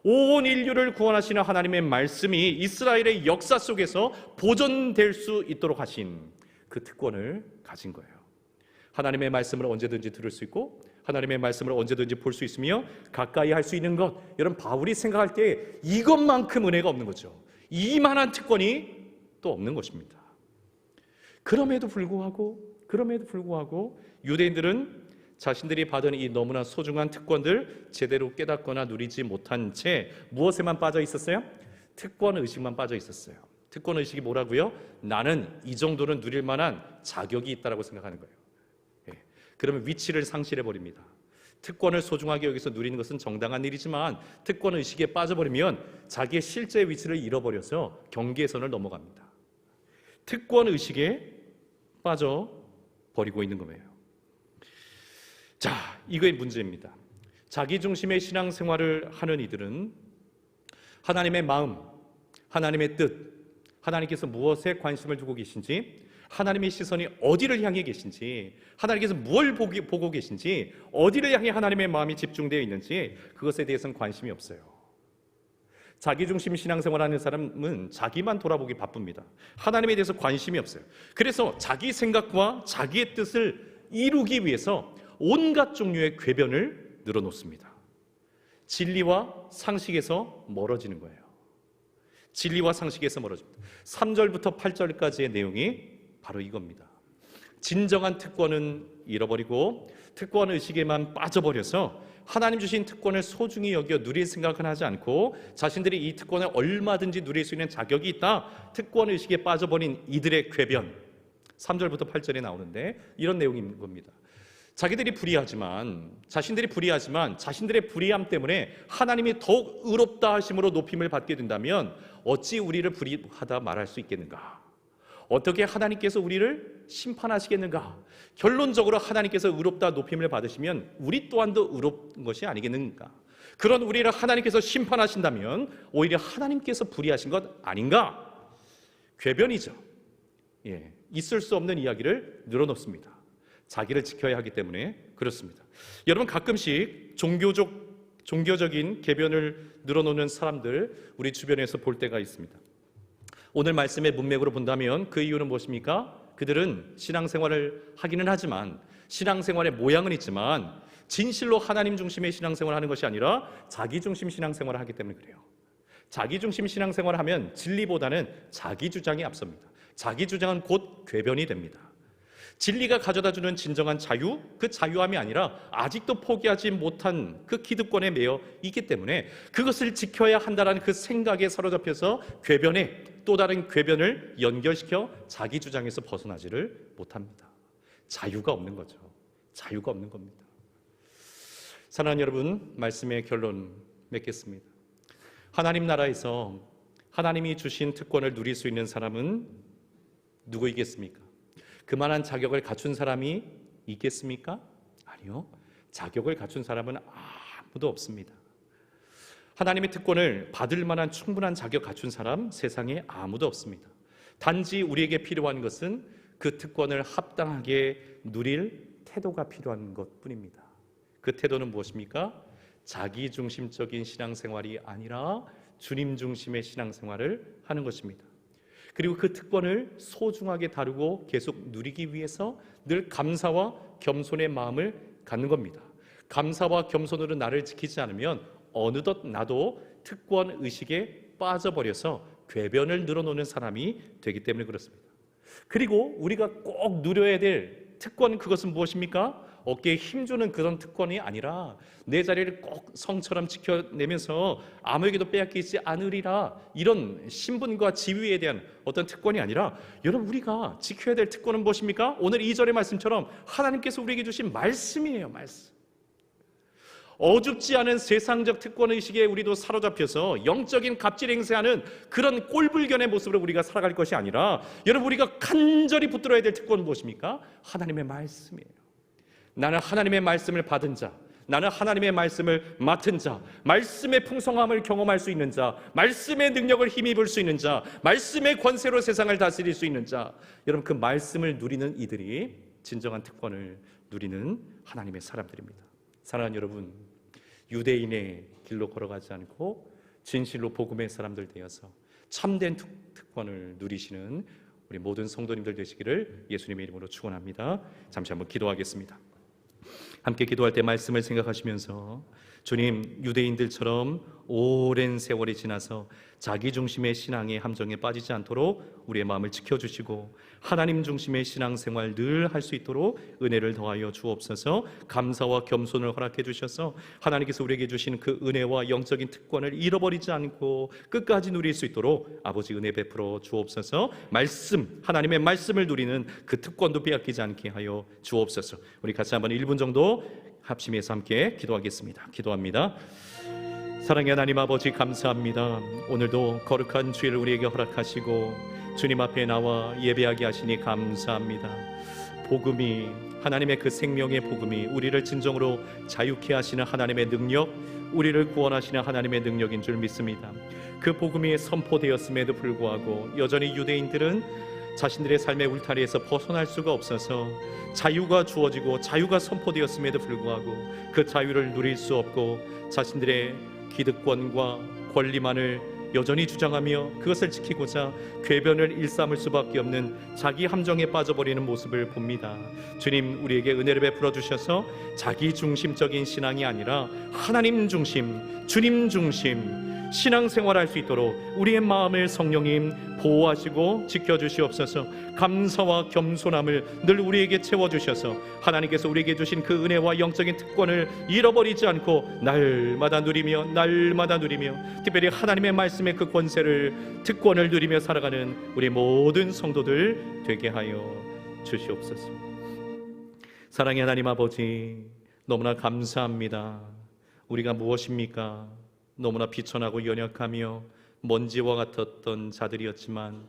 온 인류를 구원하시는 하나님의 말씀이 이스라엘의 역사 속에서 보존될 수 있도록 하신 그 특권을 가진 거예요. 하나님의 말씀을 언제든지 들을 수 있고 하나님의 말씀을 언제든지 볼 수 있으며 가까이 할 수 있는 것, 여러분 바울이 생각할 때 이것만큼 은혜가 없는 거죠. 이만한 특권이 또 없는 것입니다. 그럼에도 불구하고 유대인들은 자신들이 받은 이 너무나 소중한 특권들 제대로 깨닫거나 누리지 못한 채 무엇에만 빠져 있었어요? 특권 의식만 빠져 있었어요. 특권 의식이 뭐라고요? 나는 이 정도는 누릴 만한 자격이 있다라고 생각하는 거예요. 그러면 위치를 상실해 버립니다. 특권을 소중하게 여기서 누리는 것은 정당한 일이지만 특권 의식에 빠져버리면 자기의 실제 위치를 잃어버려서 경계선을 넘어갑니다. 특권 의식에 빠져버리고 있는 거예요. 자, 이거의 문제입니다. 자기 중심의 신앙생활을 하는 이들은 하나님의 마음, 하나님의 뜻, 하나님께서 무엇에 관심을 두고 계신지, 하나님의 시선이 어디를 향해 계신지, 하나님께서 뭘 보고 계신지, 어디를 향해 하나님의 마음이 집중되어 있는지 그것에 대해서는 관심이 없어요. 자기중심 신앙생활하는 사람은 자기만 돌아보기 바쁩니다. 하나님에 대해서 관심이 없어요. 그래서 자기 생각과 자기의 뜻을 이루기 위해서 온갖 종류의 궤변을 늘어놓습니다. 진리와 상식에서 멀어지는 거예요. 진리와 상식에서 멀어집니다. 3절부터 8절까지의 내용이 바로 이겁니다. 진정한 특권은 잃어버리고 특권 의식에만 빠져버려서 하나님 주신 특권을 소중히 여겨 누릴 생각은 하지 않고 자신들이 이 특권을 얼마든지 누릴 수 있는 자격이 있다, 특권 의식에 빠져버린 이들의 궤변, 3절부터 8절에 나오는데 이런 내용인 겁니다. 자신들이 불의하지만 자신들의 불의함 때문에 하나님이 더욱 의롭다 하심으로 높임을 받게 된다면 어찌 우리를 불의하다 말할 수 있겠는가? 어떻게 하나님께서 우리를 심판하시겠는가? 결론적으로 하나님께서 의롭다 높임을 받으시면 우리 또한도 의롭은 것이 아니겠는가? 그런 우리를 하나님께서 심판하신다면 오히려 하나님께서 불의하신 것 아닌가? 궤변이죠. 있을 수 없는 이야기를 늘어놓습니다. 자기를 지켜야 하기 때문에 그렇습니다. 여러분, 가끔씩 종교적인 궤변을 늘어놓는 사람들 우리 주변에서 볼 때가 있습니다. 오늘 말씀의 문맥으로 본다면 그 이유는 무엇입니까? 그들은 신앙생활을 하기는 하지만, 신앙생활의 모양은 있지만 진실로 하나님 중심의 신앙생활을 하는 것이 아니라 자기 중심 신앙생활을 하기 때문에 그래요. 자기 중심 신앙생활을 하면 진리보다는 자기 주장이 앞섭니다. 자기 주장은 곧 궤변이 됩니다. 진리가 가져다주는 진정한 자유, 그 자유함이 아니라 아직도 포기하지 못한 그 기득권에 매여 있기 때문에 그것을 지켜야 한다는 그 생각에 사로잡혀서 궤변에 또 다른 궤변을 연결시켜 자기 주장에서 벗어나지를 못합니다. 자유가 없는 거죠. 자유가 없는 겁니다. 사랑하는 여러분, 말씀의 결론 맺겠습니다. 하나님 나라에서 하나님이 주신 특권을 누릴 수 있는 사람은 누구이겠습니까? 그만한 자격을 갖춘 사람이 있겠습니까? 아니요. 자격을 갖춘 사람은 아무도 없습니다. 하나님의 특권을 받을 만한 충분한 자격 갖춘 사람 세상에 아무도 없습니다. 단지 우리에게 필요한 것은 그 특권을 합당하게 누릴 태도가 필요한 것뿐입니다. 그 태도는 무엇입니까? 자기 중심적인 신앙생활이 아니라 주님 중심의 신앙생활을 하는 것입니다. 그리고 그 특권을 소중하게 다루고 계속 누리기 위해서 늘 감사와 겸손의 마음을 갖는 겁니다. 감사와 겸손으로 나를 지키지 않으면 어느덧 나도 특권 의식에 빠져버려서 궤변을 늘어놓는 사람이 되기 때문에 그렇습니다. 그리고 우리가 꼭 누려야 될 특권, 그것은 무엇입니까? 어깨에 힘주는 그런 특권이 아니라 내 자리를 꼭 성처럼 지켜내면서 아무에게도 빼앗기지 않으리라, 이런 신분과 지위에 대한 어떤 특권이 아니라, 여러분, 우리가 지켜야 될 특권은 무엇입니까? 오늘 2절의 말씀처럼 하나님께서 우리에게 주신 말씀이에요. 말씀. 어줍지 않은 세상적 특권의식에 우리도 사로잡혀서 영적인 갑질 행세하는 그런 꼴불견의 모습으로 우리가 살아갈 것이 아니라, 여러분, 우리가 간절히 붙들어야 될 특권은 무엇입니까? 하나님의 말씀이에요. 나는 하나님의 말씀을 받은 자, 나는 하나님의 말씀을 맡은 자, 말씀의 풍성함을 경험할 수 있는 자, 말씀의 능력을 힘입을 수 있는 자, 말씀의 권세로 세상을 다스릴 수 있는 자, 여러분, 그 말씀을 누리는 이들이 진정한 특권을 누리는 하나님의 사람들입니다. 사랑하는 여러분, 유대인의 길로 걸어가지 않고 진실로 복음의 사람들 되어서 참된 특권을 누리시는 우리 모든 성도님들 되시기를 예수님의 이름으로 축원합니다. 잠시 한번 기도하겠습니다. 함께 기도할 때 말씀을 생각하시면서, 주님, 유대인들처럼 오랜 세월이 지나서 자기 중심의 신앙의 함정에 빠지지 않도록 우리의 마음을 지켜주시고 하나님 중심의 신앙생활 늘 할 수 있도록 은혜를 더하여 주옵소서. 감사와 겸손을 허락해 주셔서 하나님께서 우리에게 주신 그 은혜와 영적인 특권을 잃어버리지 않고 끝까지 누릴 수 있도록 아버지 은혜 베풀어 주옵소서. 말씀, 하나님의 말씀을 누리는 그 특권도 빼앗기지 않게 하여 주옵소서. 우리 같이 한번 1분 정도 합심해서 함께 기도하겠습니다. 기도합니다. 사랑의 하나님 아버지, 감사합니다. 오늘도 거룩한 주일을 우리에게 허락하시고 주님 앞에 나와 예배하게 하시니 감사합니다. 복음이, 하나님의 그 생명의 복음이 우리를 진정으로 자유케 하시는 하나님의 능력, 우리를 구원하시는 하나님의 능력인 줄 믿습니다. 그 복음이 선포되었음에도 불구하고 여전히 유대인들은 자신들의 삶의 울타리에서 벗어날 수가 없어서 자유가 주어지고 자유가 선포되었음에도 불구하고 그 자유를 누릴 수 없고 자신들의 기득권과 권리만을 여전히 주장하며 그것을 지키고자 궤변을 일삼을 수밖에 없는 자기 함정에 빠져버리는 모습을 봅니다. 주님, 우리에게 은혜를 베풀어 주셔서 자기 중심적인 신앙이 아니라 하나님 중심, 주님 중심 신앙생활할 수 있도록 우리의 마음을 성령님 보호하시고 지켜주시옵소서. 감사와 겸손함을 늘 우리에게 채워주셔서 하나님께서 우리에게 주신 그 은혜와 영적인 특권을 잃어버리지 않고 날마다 누리며 특별히 하나님의 말씀의 그 권세를, 특권을 누리며 살아가는 우리 모든 성도들 되게 하여 주시옵소서. 사랑의 하나님 아버지, 너무나 감사합니다. 우리가 무엇입니까? 너무나 비천하고 연약하며 먼지와 같았던 자들이었지만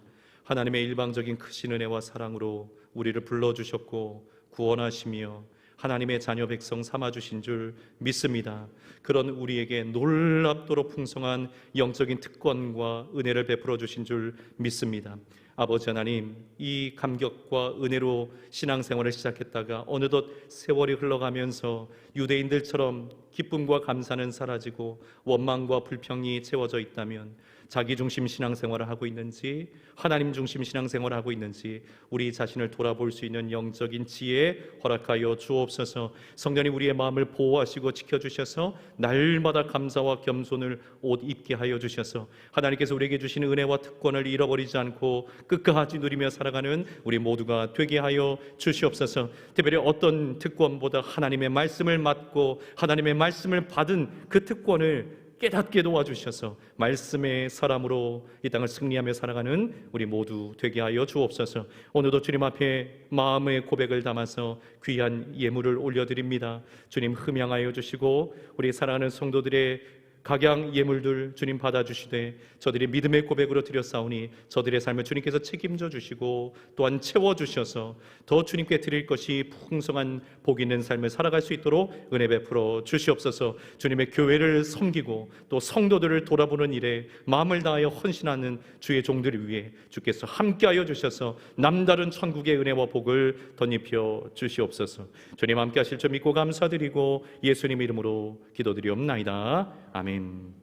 하나님의 일방적인 크신 은혜와 사랑으로 우리를 불러주셨고 구원하시며 하나님의 자녀 백성 삼아주신 줄 믿습니다. 그런 우리에게 놀랍도록 풍성한 영적인 특권과 은혜를 베풀어 주신 줄 믿습니다. 아버지 하나님, 이 감격과 은혜로 신앙생활을 시작했다가 어느덧 세월이 흘러가면서 유대인들처럼 기쁨과 감사는 사라지고 원망과 불평이 채워져 있다면 자기 중심 신앙생활을 하고 있는지 하나님 중심 신앙생활을 하고 있는지 우리 자신을 돌아볼 수 있는 영적인 지혜 허락하여 주옵소서. 성령님 우리의 마음을 보호하시고 지켜주셔서 날마다 감사와 겸손을 옷 입게 하여 주셔서 하나님께서 우리에게 주시는 은혜와 특권을 잃어버리지 않고 끝까지 누리며 살아가는 우리 모두가 되게 하여 주시옵소서. 특별히 어떤 특권보다 하나님의 말씀을 맡고 하나님의 말씀을 받은 그 특권을 깨닫게 도와주셔서 말씀의 사람으로 이 땅을 승리하며 살아가는 우리 모두 되게 하여 주옵소서. 오늘도 주님 앞에 마음의 고백을 담아서 귀한 예물을 올려드립니다. 주님 흠양하여 주시고 우리 사랑하는 성도들의 각양 예물들 주님 받아주시되 저들이 믿음의 고백으로 드렸사오니 저들의 삶을 주님께서 책임져 주시고 또한 채워주셔서 더 주님께 드릴 것이 풍성한 복 있는 삶을 살아갈 수 있도록 은혜 베풀어 주시옵소서. 주님의 교회를 섬기고 또 성도들을 돌아보는 일에 마음을 다하여 헌신하는 주의 종들을 위해 주께서 함께하여 주셔서 남다른 천국의 은혜와 복을 덧입혀 주시옵소서. 주님 함께 하실 줄 믿고 감사드리고 예수님 이름으로 기도드리옵나이다. 아멘.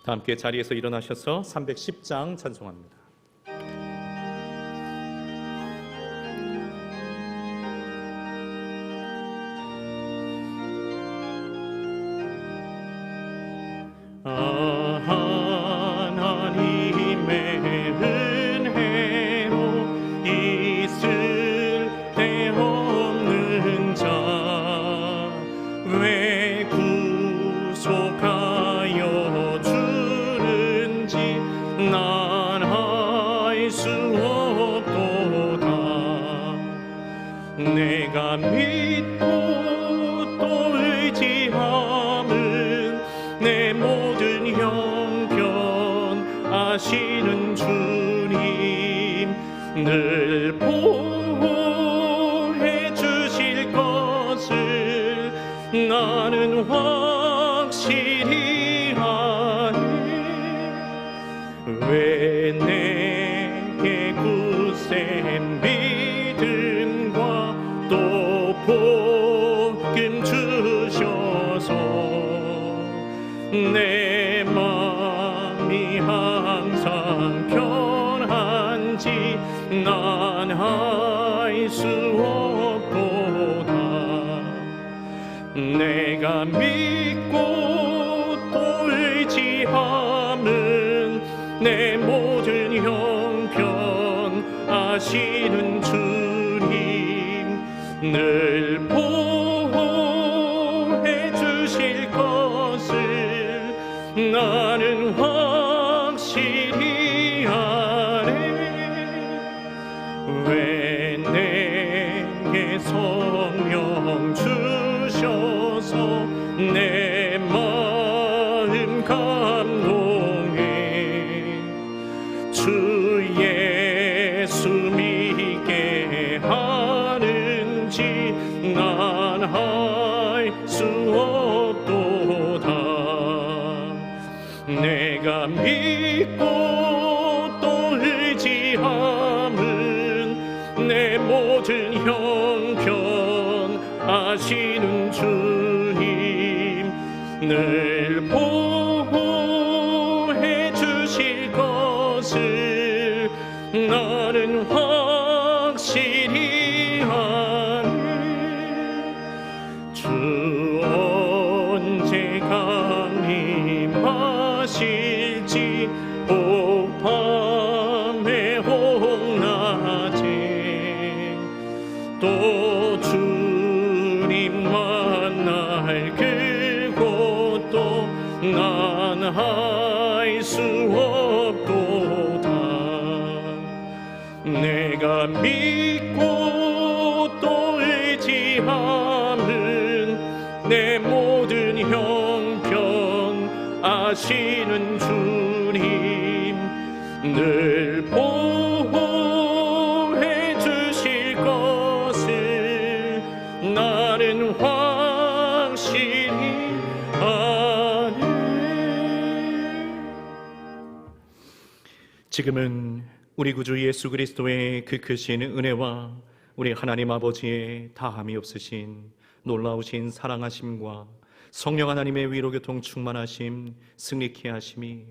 다 함께 자리에서 일어나셔서 310장 찬송합니다. 하나님의 은혜로 있을 데 없는 자 왜 구속하여 주는지 난 알 수 없도다. 내가 믿고 또 의지함은 내 모든 형편 아시는 주님 늘 보호해 주실 것을 나는 확실히 아네. 왜 내게 굳센 믿음과 또 복음 주셔서 내 마음이 항상 편한지 난 알 수 없도다. 내가 믿고 또 의지함은 내 모든 형편 아시는 주님 늘 보호해 주실 것을 나는 확실히 아네. 왜 내게 성령 주셔서 내 마음 감동해 주 예수 믿게 하는지 난 알 수 없도다. 내가 믿고 또 의지함은 내 모든 형편 아시는 주님 늘 보호해 주실 것을 나는 확실히 아네. 주 언제 강림하실지 밤에 홍낮에 또 주님 만날 그곳도 난 알 수 없도다. 내가 믿고 또 의지함은 내 모든 형편 아시는 주님 늘 보호해 주실 것을 지금은 우리 구주 예수 그리스도의 그 크신 은혜와 우리 하나님 아버지의 다함이 없으신 놀라우신 사랑하심과 성령 하나님의 위로교통 충만하심, 승리케 하심이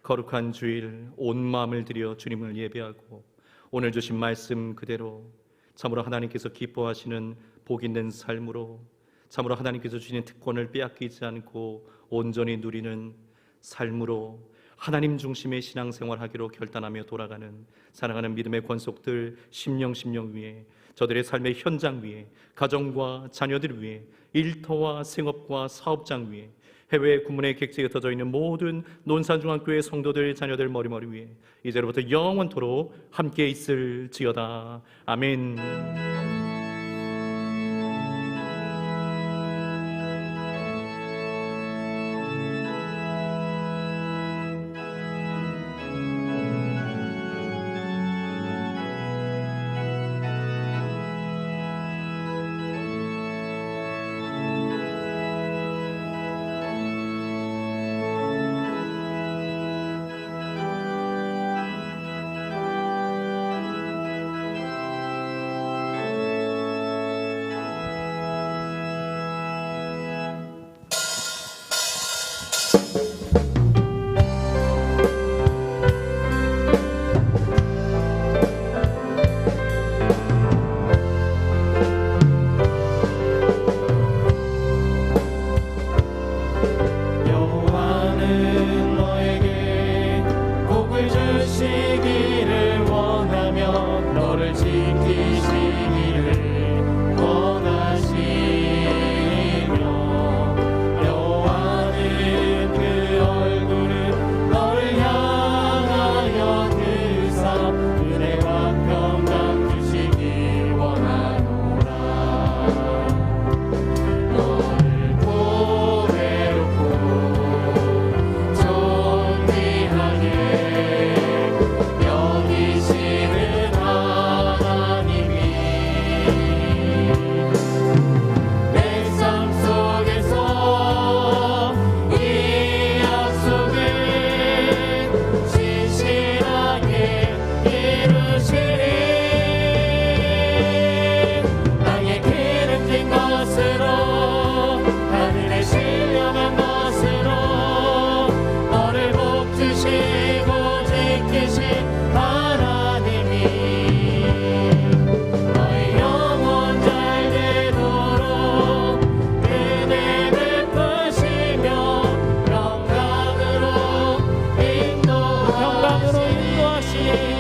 거룩한 주일 온 마음을 들여 주님을 예배하고 오늘 주신 말씀 그대로 참으로 하나님께서 기뻐하시는 복 있는 삶으로 참으로 하나님께서 주시는 특권을 빼앗기지 않고 온전히 누리는 삶으로 하나님 중심의 신앙생활하기로 결단하며 돌아가는 사랑하는 믿음의 권속들 심령 위에 저들의 삶의 현장 위에 가정과 자녀들 위에 일터와 생업과 사업장 위에 해외 군문의 객지에 흩어져 있는 모든 논산중앙교회 성도들 자녀들 머리머리 위에 이제로부터 영원토록 함께 있을지어다. 아멘. 평강으로 인도하시니